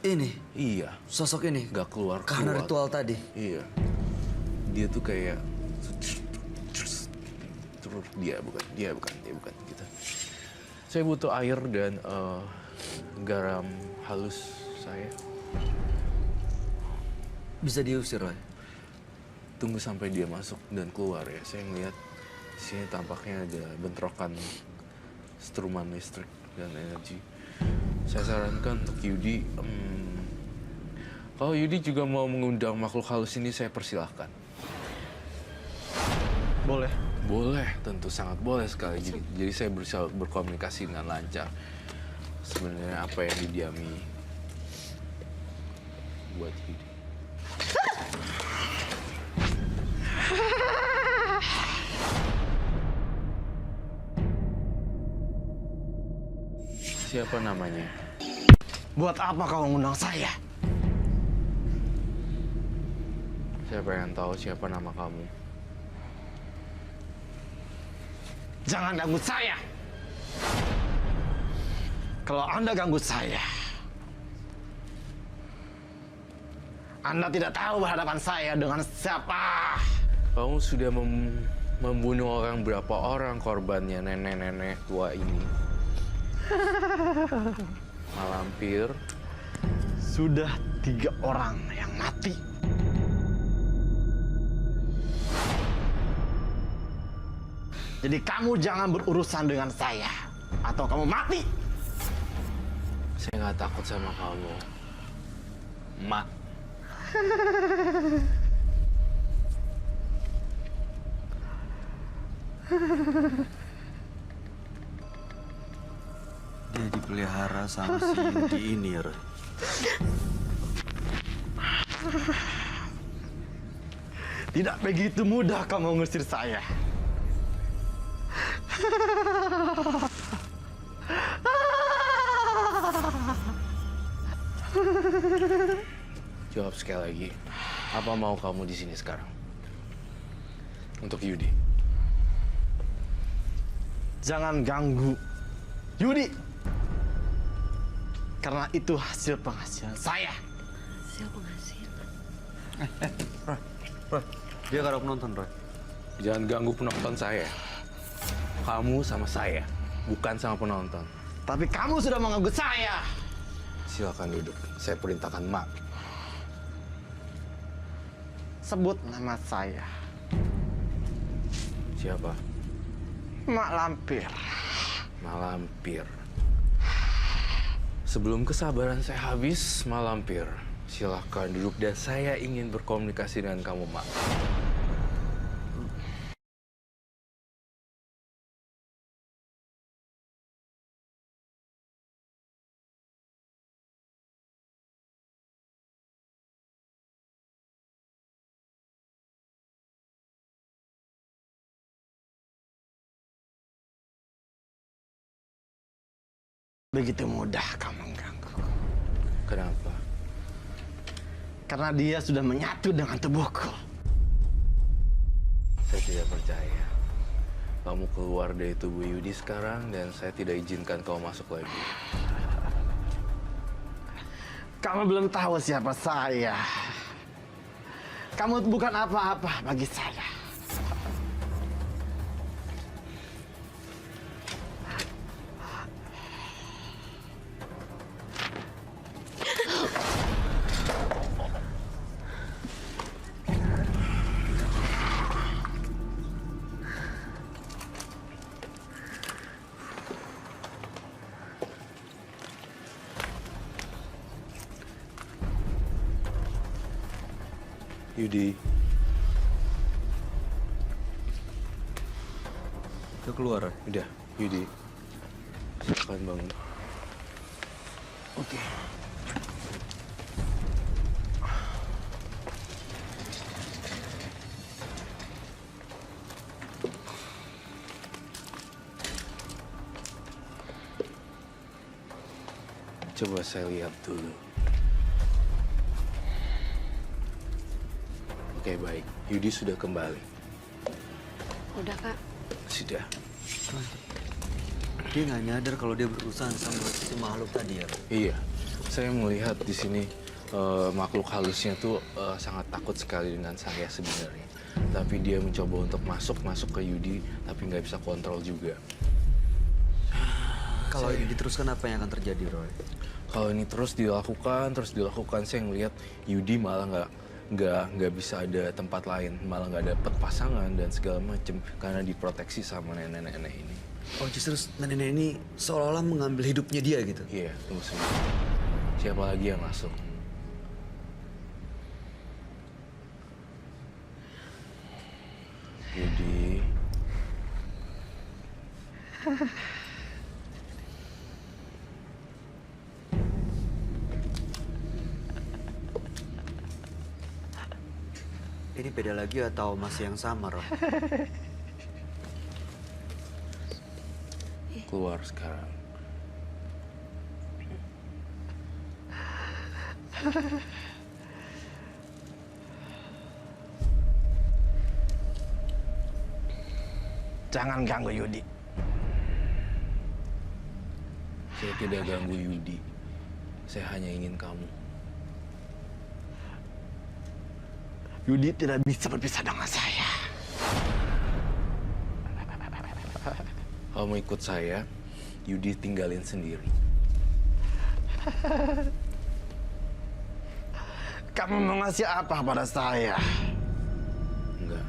Ini? Iya, Sosok ini? nggak keluar. Karena ritual tadi? Iya. Dia tuh kayak dia bukan gitu. Saya butuh air dan garam halus saya. Bisa diusir, Roy? Tunggu sampai dia masuk dan keluar ya. Saya ngeliat di sini tampaknya ada bentrokan struman listrik dan energi. Saya sarankan untuk Yudi, kalau Yudi juga mau mengundang makhluk halus ini, saya persilahkan. Boleh. Boleh, tentu sangat boleh sekali. Jadi saya bisa berkomunikasi dengan lancar. Sebenarnya apa yang didiami buat Yudi. Siapa namanya? Buat apa kau mengundang saya? Saya pengen tahu siapa nama kamu. Jangan ganggu saya. Kalau Anda ganggu saya, Anda tidak tahu berhadapan saya dengan siapa. Kamu sudah membunuh orang, berapa orang korbannya nenek-nenek tua ini? Malampir. Sudah 3 orang yang mati. Jadi kamu jangan berurusan dengan saya, atau kamu mati. Saya nggak takut sama kamu, Mak. Dia dipelihara sama si Yudi ini, Roy. Tidak begitu mudah kamu mengusir saya. Jawab sekali lagi. Apa mau kamu di sini sekarang? Untuk Yudi. Jangan ganggu Yudi. Karena itu hasil penghasilan saya. Hasil penghasilan. Roy, dia gak ada penonton, Roy. Jangan ganggu penonton saya. Kamu sama saya, bukan sama penonton. Tapi kamu sudah mengganggu saya. Silakan duduk. Saya perintahkan Mak. Sebut nama saya. Siapa? Mak Lampir. Malampir. Sebelum kesabaran saya habis, Malampir, silakan duduk dan saya ingin berkomunikasi dengan kamu, Mak. Begitu mudah kamu mengganggu. Kenapa? Karena dia sudah menyatu dengan tubuhku. Saya tidak percaya. Kamu keluar dari tubuh Yudi sekarang dan saya tidak izinkan kamu masuk lagi. Kamu belum tahu siapa saya. Kamu bukan apa-apa bagi saya. Yudi, Udah keluar, Roy. udah, Yudi. Silakan bangun. Oke. Coba saya lihat dulu. Oke, baik. Yudi sudah kembali. Udah, Kak. Sudah. Dia nggak nyadar kalau dia berurusan sama si makhluk tadi ya. Iya, saya melihat di sini makhluk halusnya tuh sangat takut sekali dengan saya sebenarnya. Tapi dia mencoba untuk masuk ke Yudi, tapi nggak bisa kontrol juga. Kalau ini diteruskan apa yang akan terjadi, Roy? Kalau ini terus dilakukan, saya ngelihat Yudi malah nggak bisa ada tempat lain, malah nggak dapet pasangan dan segala macem karena diproteksi sama nenek-nenek ini. Oh, justru nenek ini seolah-olah mengambil hidupnya dia gitu. Iya, tunggu sebentar. Siapa lagi yang masuk? Yudi. Ini beda lagi atau masih yang sama, Roy? Keluar sekarang. Jangan ganggu Yudi. Saya tidak ganggu Yudi. Saya hanya ingin kamu. Yudi tidak bisa berpisah dengan saya. Kamu ikut saya, Yudi tinggalin sendiri. Kamu mau ngasih apa pada saya? Enggak.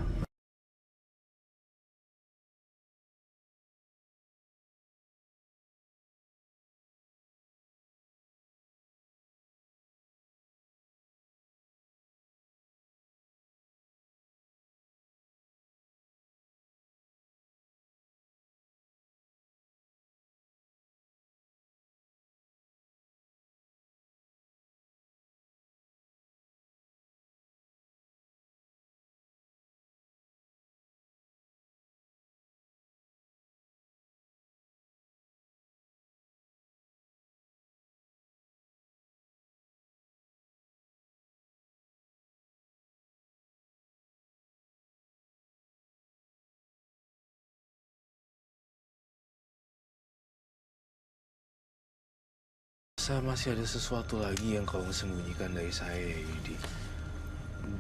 Saya masih ada sesuatu lagi yang kamu sembunyikan dari saya, Yudi.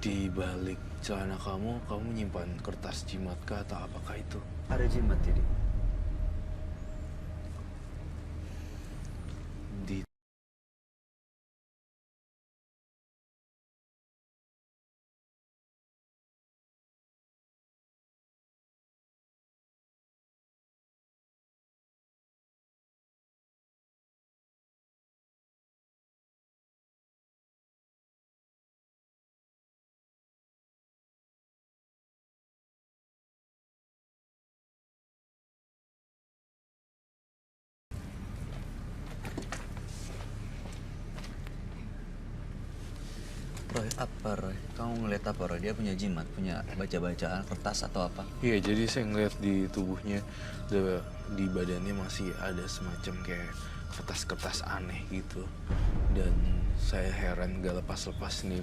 Di balik celana kamu menyimpan kertas jimat kah atau apakah itu? Ada jimat, jadi. Di Roy, apa Roy? Kamu ngeliat apa Roy? Dia punya jimat, punya baca-bacaan kertas atau apa? Iya, jadi saya ngeliat di tubuhnya, di badannya masih ada semacam kayak kertas-kertas aneh gitu. Dan saya heran gak lepas-lepas nih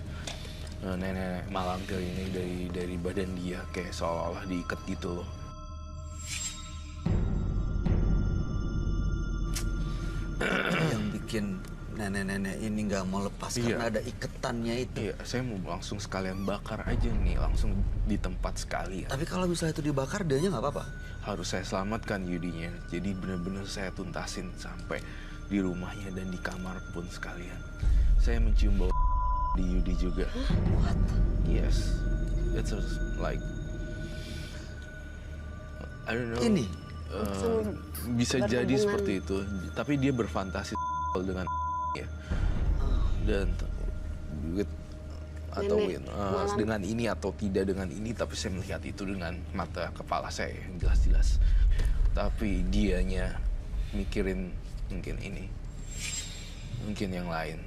nenek malampir ini dari badan dia, kayak seolah-olah diikat gitu loh. Yang bikin nenek-nenek ini nggak mau lepas karena ada iketannya itu. Iya, saya mau langsung sekalian bakar aja nih, langsung di tempat sekalian. Tapi kalau misalnya itu dibakar, dianya nggak apa-apa? Harus saya selamatkan Yudinya, jadi benar-benar saya tuntasin sampai di rumahnya dan di kamar pun sekalian. Saya mencium bau di Yudi juga. What? Yes, it's like I don't know. Ini? Bisa jadi berhubungan. seperti itu, tapi dia berfantasi dengan ya. Dan with atau Nenek, malam. dengan ini atau tidak dengan ini, tapi saya melihat itu dengan mata kepala saya yang jelas-jelas. Tapi dianya mikirin mungkin ini, mungkin yang lain.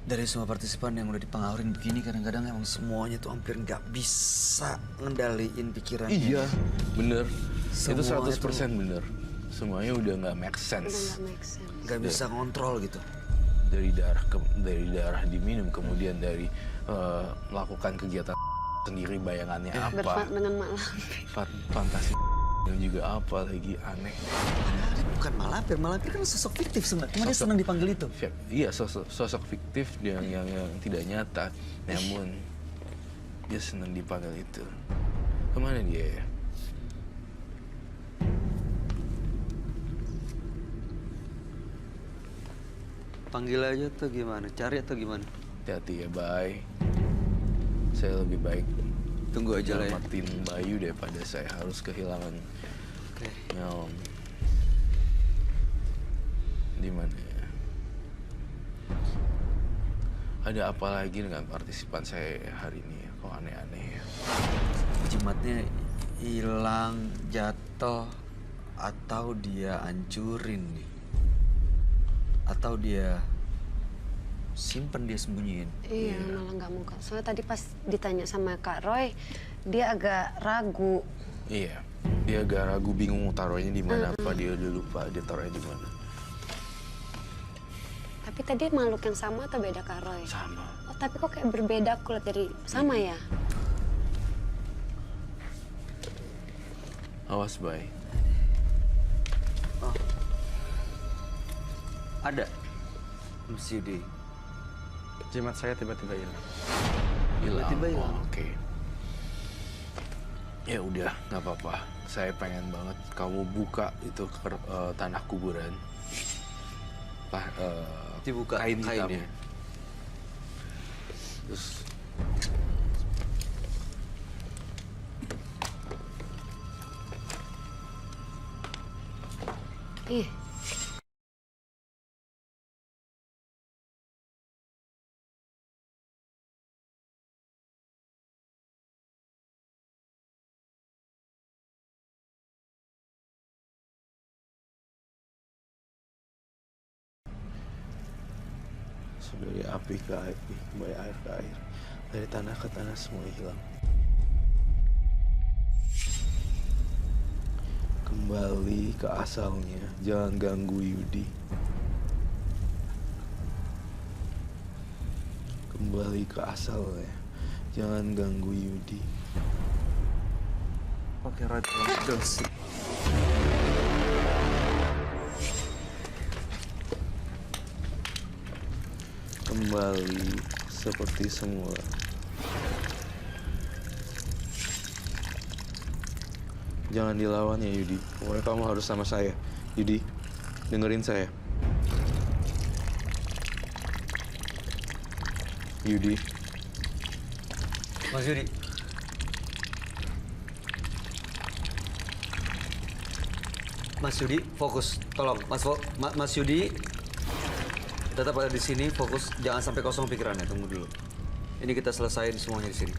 Dari semua partisipan yang udah dipengaruhin begini, kadang-kadang emang semuanya tuh hampir nggak bisa ngendaliin pikirannya. Iya, bener. Itu Semuanya 100% bener. Semuanya udah nggak make Udah sense. nggak make sense. Nggak bisa ngontrol gitu. dari darah diminum, kemudian dari melakukan kegiatan sendiri, bayangannya apa, Berfat dengan Mak Lampir. fantasi dan juga apa lagi aneh. Padahal dia bukan Malampir. Malampir kan sosok fiktif sebenarnya. Cuma dia senang dipanggil itu. Iya, sosok fiktif yang tidak nyata, namun dia senang dipanggil itu. Kemana dia ya? Panggil aja tuh gimana? Cari atau gimana? Hati-hati ya, Bay. Saya lebih baik Tunggu aja lah ya. nyelamatin Bayu daripada saya harus kehilangan Oke. Nyom. Di mana ya? Ada apa lagi dengan partisipan saya hari ini ya? Kok aneh-aneh ya? Jimatnya hilang, jatuh, atau dia hancurin nih. Atau dia simpen, dia sembunyiin. Iya, malah nggak mau Kak. Soalnya tadi pas ditanya sama Kak Roy, dia agak ragu. Iya, dia agak ragu, bingung taruhnya di mana. Apa dia udah lupa dia taruhnya di mana? Tapi tadi makhluk yang sama atau beda Kak Roy? Sama. Oh, tapi kok kayak berbeda aku lihat dari sama ya? Awas, Bay. Ada. Mas Yudi. Jimat saya tiba-tiba hilang. Hilang. Tiba-tiba hilang. Oh, oke. Ya udah, nggak apa-apa. Saya pengen banget kamu buka itu tanah kuburan. Dibuka kain kainnya. hitamnya. Terus Ih, dari api ke api, dari air ke air, dari tanah ke tanah semua hilang. Kembali ke asalnya, jangan ganggu Yudi. Kembali ke asalnya, jangan ganggu Yudi. Pakai racun dosi. Kembali seperti semula. Jangan dilawan ya Yudi. Pokoknya kamu harus sama saya. Yudi, dengerin saya. Yudi. Mas Yudi. Mas Yudi, fokus. Tolong, Mas Yudi. Tetap ada di sini, fokus. Jangan sampai kosong pikirannya. Tunggu dulu. Ini kita selesaiin semuanya di sini.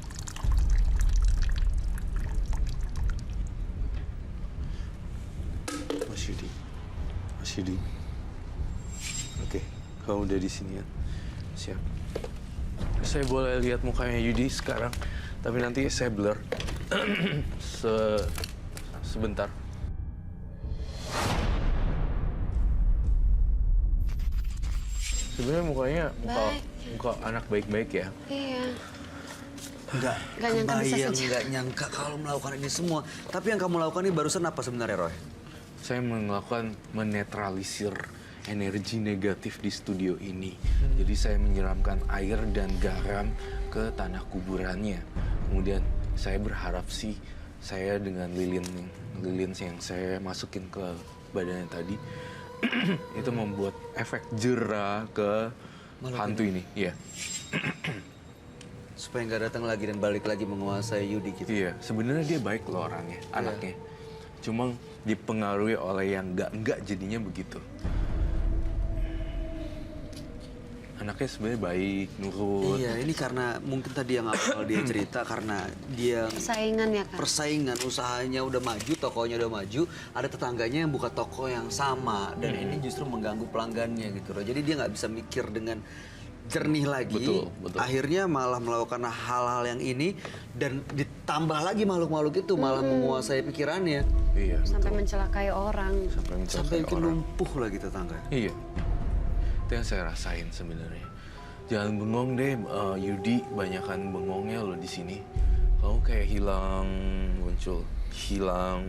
Mas Yudi. Mas Yudi. Oke, kamu udah di sini ya. Siap. Saya boleh lihat mukanya Yudi sekarang, tapi nanti saya blur. Sebentar. Sebenarnya mukanya muka anak baik-baik ya. iya. Nggak nyangka bisa kebayang, saja. nggak nyangka kalau melakukan ini semua. Tapi yang kamu lakukan ini barusan apa sebenarnya, Roy? Saya melakukan menetralisir energi negatif di studio ini. Jadi saya menyiramkan air dan garam ke tanah kuburannya. Kemudian saya berharap sih saya dengan lilin yang saya masukin ke badannya tadi itu membuat efek jera ke hantu ini. Iya. Supaya nggak datang lagi dan balik lagi menguasai Yudi gitu. Iya, sebenarnya dia baik loh orangnya, anaknya. Cuma dipengaruhi oleh yang enggak jadinya begitu. Anaknya sebenarnya baik, nurut. Iya, ini karena mungkin tadi yang awal dia cerita karena dia Saingan ya Kak? persaingan usahanya udah maju, tokonya udah maju, ada tetangganya yang buka toko yang sama dan ini justru mengganggu pelanggannya gitu loh. Jadi dia nggak bisa mikir dengan jernih lagi. Betul. Akhirnya malah melakukan hal-hal yang ini dan ditambah lagi makhluk-makhluk itu malah menguasai pikirannya Iya, Sampai betul. mencelakai orang. Sampai sampai mencelakai bikin orang. lumpuh lagi tetangga. Iya. Itu yang saya rasain sebenarnya. Jangan bengong deh, Yudi, banyakan bengongnya lo di sini. Kamu kayak hilang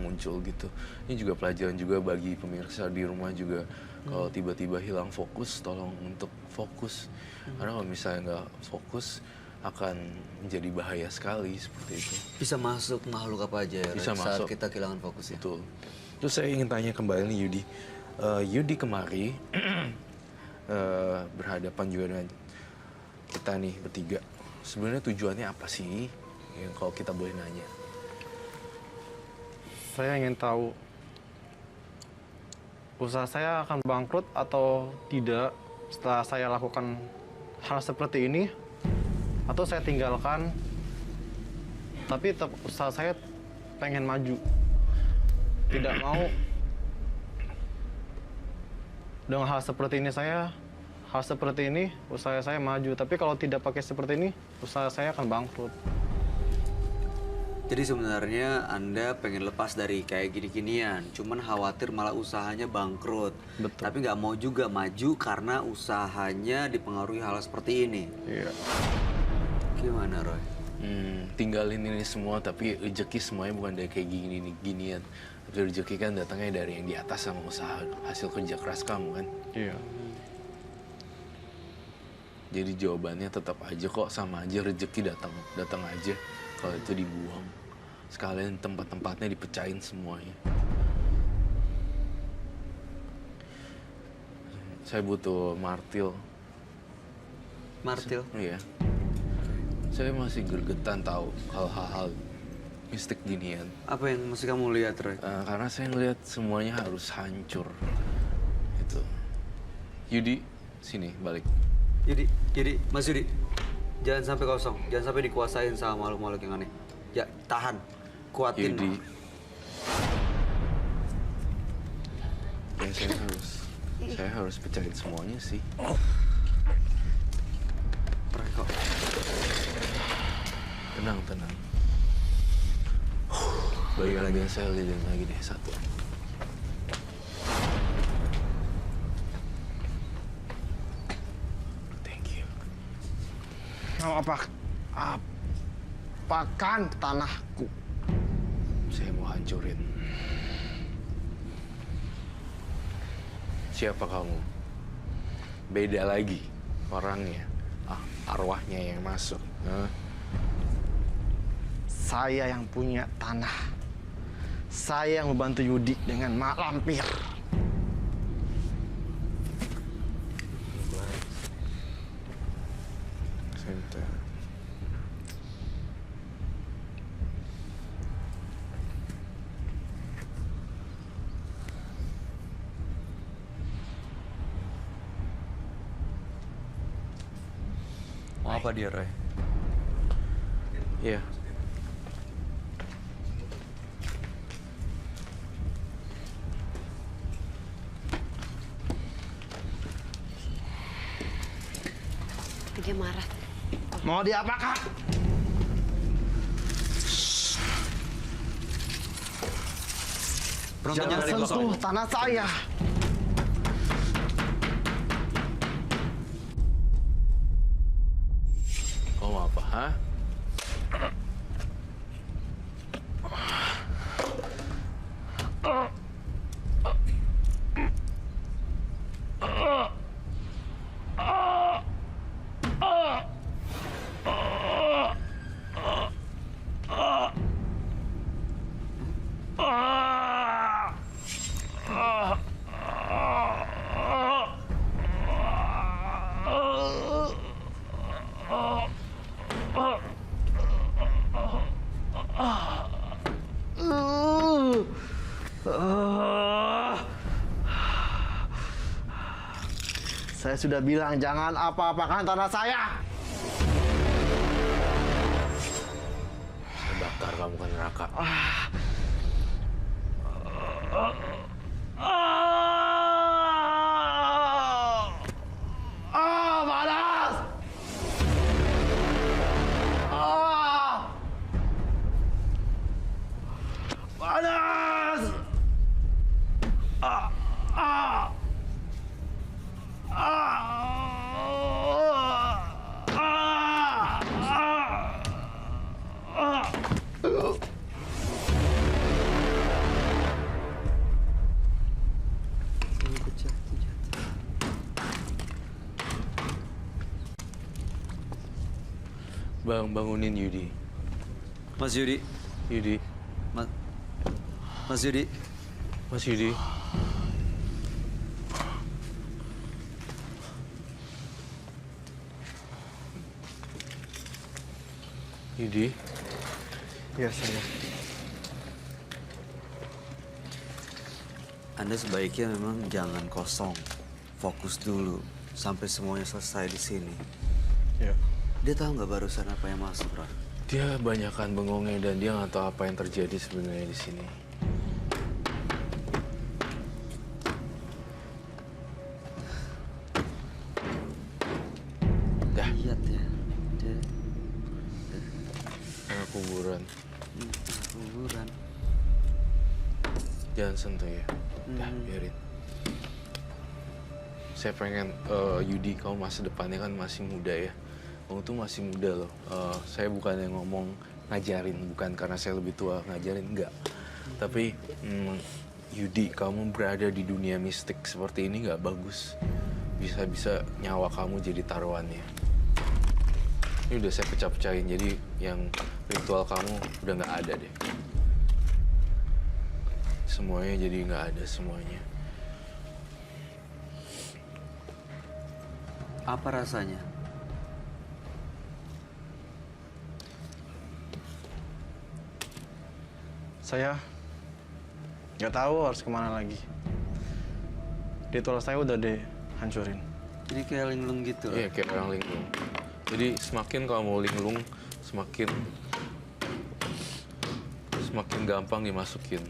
muncul gitu. Ini juga pelajaran juga bagi pemirsa di rumah juga. Kalau tiba-tiba hilang fokus, tolong untuk fokus. Karena kalau misalnya nggak fokus, akan menjadi bahaya sekali seperti itu. Bisa masuk makhluk apa aja ya, Bisa saat masuk. kita kehilangan fokus ya. Betul. Terus saya ingin tanya kembali nih Yudi. Yudi kemari berhadapan juga dengan kita nih bertiga. Sebenarnya tujuannya apa sih? Yang kalau kita boleh nanya. Saya ingin tahu usaha saya akan bangkrut atau tidak setelah saya lakukan hal seperti ini, atau saya tinggalkan, tapi tetap usaha saya pengen maju. Tidak mau dengan hal seperti ini usaha saya maju. Tapi kalau tidak pakai seperti ini, usaha saya akan bangkrut. Jadi sebenarnya Anda pengen lepas dari kayak gini-ginian, cuman khawatir malah usahanya bangkrut. Betul. Tapi nggak mau juga maju karena usahanya dipengaruhi hal seperti ini. Iya. Gimana, Roy? Tinggalin ini semua, tapi rezeki semuanya bukan dari kayak ginian. Tapi rezeki kan datangnya dari yang di atas sama usaha, hasil kerja keras kamu kan. Iya. Jadi jawabannya tetap aja kok, sama aja rezeki datang aja. Kalau itu dibuang, sekalian tempat-tempatnya dipecahin semuanya. Saya butuh martil. Martil? Iya. Saya masih gergetan tahu hal-hal mistik ginian. Apa yang mesti kamu lihat, Roy? Karena saya ngelihat semuanya harus hancur. Itu. Yudi, sini balik. Yudi, Mas Yudi. Jangan sampai kosong, jangan sampai dikuasain sama makhluk-makhluk yang aneh. Ya, tahan. Kuatin. Yudi. Ya, saya harus pecahin semuanya sih. Roy, kok. Tenang. Bagian saya lilin lagi deh satu. Thank you. Apakan tanahku? Saya mau hancurin. Siapa kamu? Beda lagi orangnya. Arwahnya yang masuk. Saya yang punya tanah. Saya yang membantu Yudi dengan mak lampir. Sebentar. Mau apa dia, Roy? Iya. Dia marah. Mau diapakan? Jangan sentuh tanah saya. Kau mau apa, ha? Saya sudah bilang jangan apa-apakan tanah saya. Saya bakar kamu ke neraka. Panas! Panas! Ah! Bang, bangunin Yudi. Mas Yudi. Yudi. Mas Yudi. Mas Yudi. Yudi. Iya, saya. Anda sebaiknya memang jangan kosong. Fokus dulu sampai semuanya selesai di sini. Iya. Dia tahu nggak barusan apa yang masuk, Roy? Dia banyakan bengongnya dan dia nggak tahu apa yang terjadi sebenarnya di sini. Dah, Lihat ya. Dia tengah kuburan. kuburan. Jangan sentuh ya. Dah, biarin. Saya pengen, Yudi, kamu masa depannya kan masih muda ya. Kamu tuh masih muda loh. Saya bukan yang ngomong ngajarin, bukan karena saya lebih tua ngajarin, enggak. Tapi, Yudi, kamu berada di dunia mistik seperti ini nggak bagus. Bisa-bisa nyawa kamu jadi taruhannya. Ini udah saya pecah-pecahin, jadi yang ritual kamu udah nggak ada deh. Semuanya jadi nggak ada semuanya. Apa rasanya? Saya nggak tahu harus kemana lagi. Ritual saya udah dihancurin. Jadi kayak linglung gitu. Iya, kayak orang linglung. Jadi semakin kamu linglung, semakin gampang dimasukin.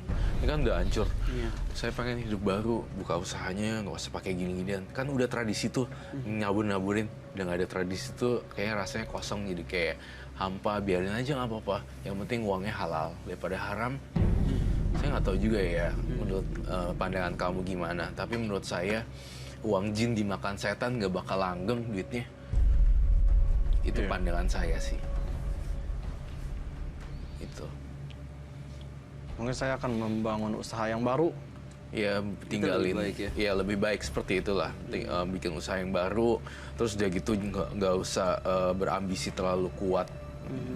Ini kan udah hancur. Iya. Saya pengen hidup baru, buka usahanya, nggak usah pakai gini-ginian. Kan udah tradisi tuh, nyabur-naburin. Udah nggak ada tradisi tuh, kayaknya rasanya kosong, jadi kayak hampa, biarin aja nggak apa-apa. Yang penting uangnya halal, daripada haram. Saya nggak tahu juga ya, menurut pandangan kamu gimana. Tapi menurut saya, uang jin dimakan setan nggak bakal langgeng duitnya. Itu pandangan saya sih. Itu. Mungkin saya akan membangun usaha yang baru. Ya tinggalin, lebih baik ya? ya lebih baik seperti itulah. Bikin usaha yang baru, terus udah gitu nggak usah berambisi terlalu kuat,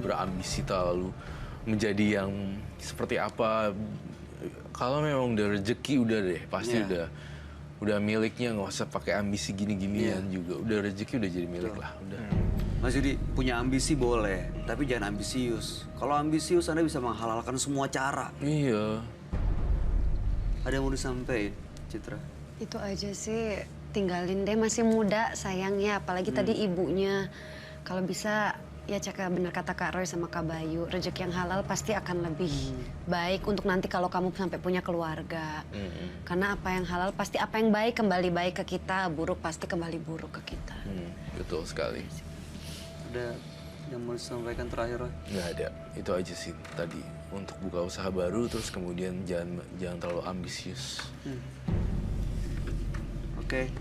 berambisi terlalu menjadi yang seperti apa. Kalau memang udah rezeki udah deh, pasti udah miliknya, nggak usah pakai ambisi gini-ginian juga. Udah rezeki udah jadi milik lah, udah. Mas Yudi, punya ambisi boleh, tapi jangan ambisius. Kalau ambisius, Anda bisa menghalalkan semua cara. Iya. Ada yang mau disampaikan, Citra? Itu aja sih, tinggalin deh, masih muda sayangnya. Apalagi tadi ibunya. Kalau bisa, ya cek bener kata Kak Roy sama Kak Bayu. Rezeki yang halal pasti akan lebih baik untuk nanti kalau kamu sampai punya keluarga. Karena apa yang halal pasti apa yang baik kembali baik ke kita, buruk pasti kembali buruk ke kita. Betul sekali. Ada yang mau disampaikan terakhir, Roy? Nggak ada, itu aja sih tadi. Untuk buka usaha baru, terus kemudian jangan terlalu ambisius. Oke,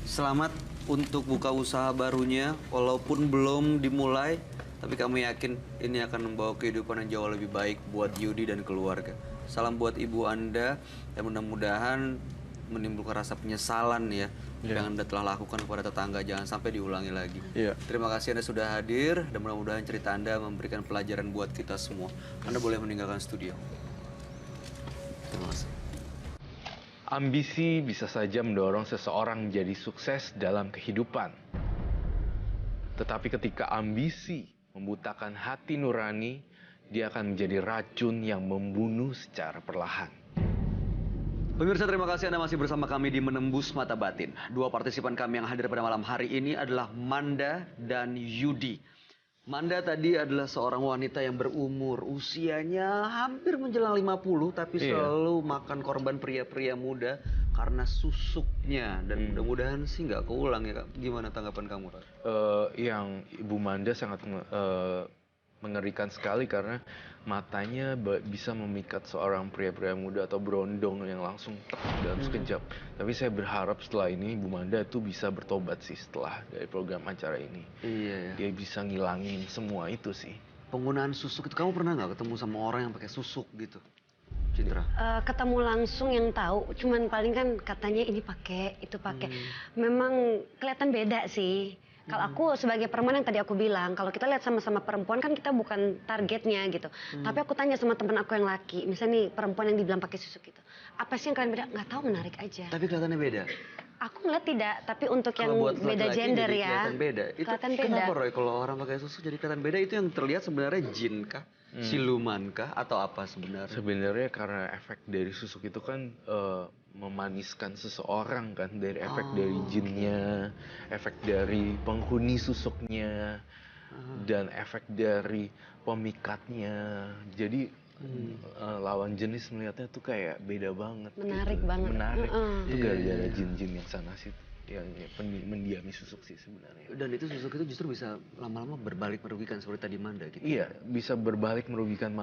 selamat untuk buka usaha barunya. Walaupun belum dimulai, tapi kami yakin ini akan membawa kehidupan yang jauh lebih baik buat Yudi dan keluarga. Salam buat ibu Anda, dan mudah-mudahan menimbulkan rasa penyesalan ya yang Anda telah lakukan kepada tetangga, jangan sampai diulangi lagi. Terima kasih Anda sudah hadir, dan mudah-mudahan cerita Anda memberikan pelajaran buat kita semua. Anda boleh meninggalkan studio. Terima kasih. Ambisi bisa saja mendorong seseorang menjadi sukses dalam kehidupan. Tetapi ketika ambisi membutakan hati nurani, dia akan menjadi racun yang membunuh secara perlahan. Pemirsa, terima kasih Anda masih bersama kami di Menembus Mata Batin. Dua partisipan kami yang hadir pada malam hari ini adalah Manda dan Yudi. Manda tadi adalah seorang wanita yang berumur, usianya hampir menjelang 50, tapi selalu makan korban pria-pria muda karena susuknya. Dan mudah-mudahan sih nggak keulang ya, Kak. Gimana tanggapan kamu, Roy? Yang Ibu Manda sangat mengerikan sekali karena matanya bisa memikat seorang pria-pria muda atau berondong yang langsung dalam sekejap. Tapi saya berharap setelah ini Ibu Manda itu bisa bertobat sih setelah dari program acara ini. Iya ya. Dia bisa ngilangin semua itu sih. Penggunaan susuk itu, kamu pernah nggak ketemu sama orang yang pakai susuk gitu, Citra? Ketemu langsung yang tahu, cuman paling kan katanya ini pakai, itu pakai. Memang kelihatan beda sih. Kalau aku sebagai perempuan yang tadi aku bilang, kalau kita lihat sama-sama perempuan kan kita bukan targetnya gitu. Tapi aku tanya sama teman aku yang laki, misalnya nih perempuan yang dibilang pakai susuk gitu. Apa sih yang kalian beda? Nggak tahu, menarik aja. Tapi kelihatannya beda. Aku ngeliat tidak, tapi untuk yang Kalau buat beda laki-laki gender jadi ya. kelihatan beda. Itu Kelihatan beda. kenapa Roy kalau orang pakai susuk jadi kelihatan beda, itu yang terlihat sebenarnya jin kah? Siluman kah? Atau apa sebenarnya? Sebenarnya karena efek dari susuk itu kan memaniskan seseorang kan, dari efek dari jinnya, efek dari penghuni susuknya, dan efek dari pemikatnya. Jadi lawan jenis melihatnya tuh kayak beda banget. Menarik gitu. banget. Menarik. Itu Iya, gara-gara iya. jin-jin yang sana situ, yang mendiami susuk sih sebenarnya. Dan itu susuk itu justru bisa lama-lama berbalik merugikan seperti tadi Manda gitu. Iya, bisa berbalik merugikan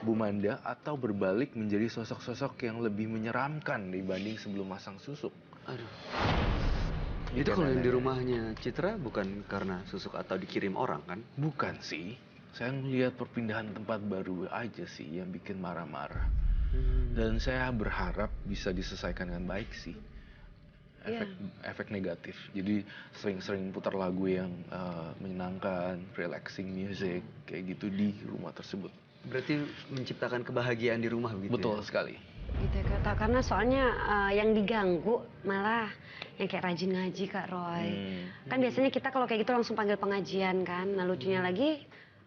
Bu Manda, atau berbalik menjadi sosok-sosok yang lebih menyeramkan dibanding sebelum masang susuk. Aduh. Itu kalau yang di rumahnya Citra bukan karena susuk atau dikirim orang kan? Bukan sih, saya melihat perpindahan tempat baru aja sih yang bikin marah-marah. Dan saya berharap bisa diselesaikan dengan baik sih. Efek negatif. Jadi sering-sering putar lagu yang menyenangkan, relaxing music, kayak gitu di rumah tersebut. Berarti menciptakan kebahagiaan di rumah begitu. Betul ya? sekali. Gitu ya, Kak. Karena soalnya yang diganggu malah yang kayak rajin ngaji Kak Roy. Kan biasanya kita kalau kayak gitu langsung panggil pengajian kan. Nah lucunya lagi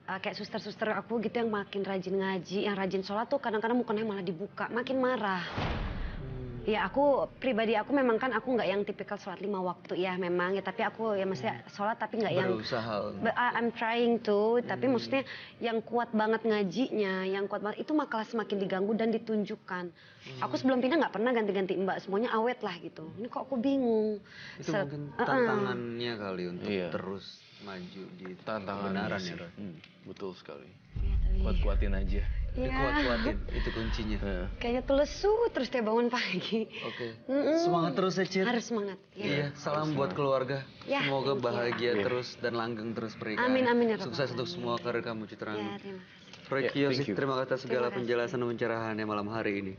kayak suster-suster aku gitu yang makin rajin ngaji, yang rajin sholat tuh kadang-kadang mukanya malah dibuka, makin marah. Ya aku pribadi aku memang kan aku nggak yang tipikal sholat 5 waktu ya memang ya, tapi aku ya maksudnya sholat tapi nggak yang Berusaha. I'm trying to, tapi maksudnya yang kuat banget ngajinya, yang kuat banget itu malah semakin diganggu dan ditunjukkan. Aku sebelum pindah nggak pernah ganti-ganti mbak, semuanya awet lah gitu. Ini kok aku bingung. Itu mungkin tantangannya kali untuk Iya. terus maju di Tantangan kebenaran sih. ya Roy. Betul sekali. Ya, tapi Kuat-kuatin aja. Dikuat-kuatin, itu kuncinya. kayaknya tuh lesu terus tiap bangun pagi. Oke. Semangat terus ya Cit. Harus semangat. Ya. Iya, salam buat keluarga. Ya, Semoga thank you. bahagia terus dan langgeng terus pernikahan. Amin, amin, ya Rabbal Sukses untuk alamin. semua karir kamu Citra. Ya, terima kasih. Roy Ya, Kiyoshi, thank you. terima kasih atas segala Terima kasih. penjelasan dan pencerahannya malam hari ini.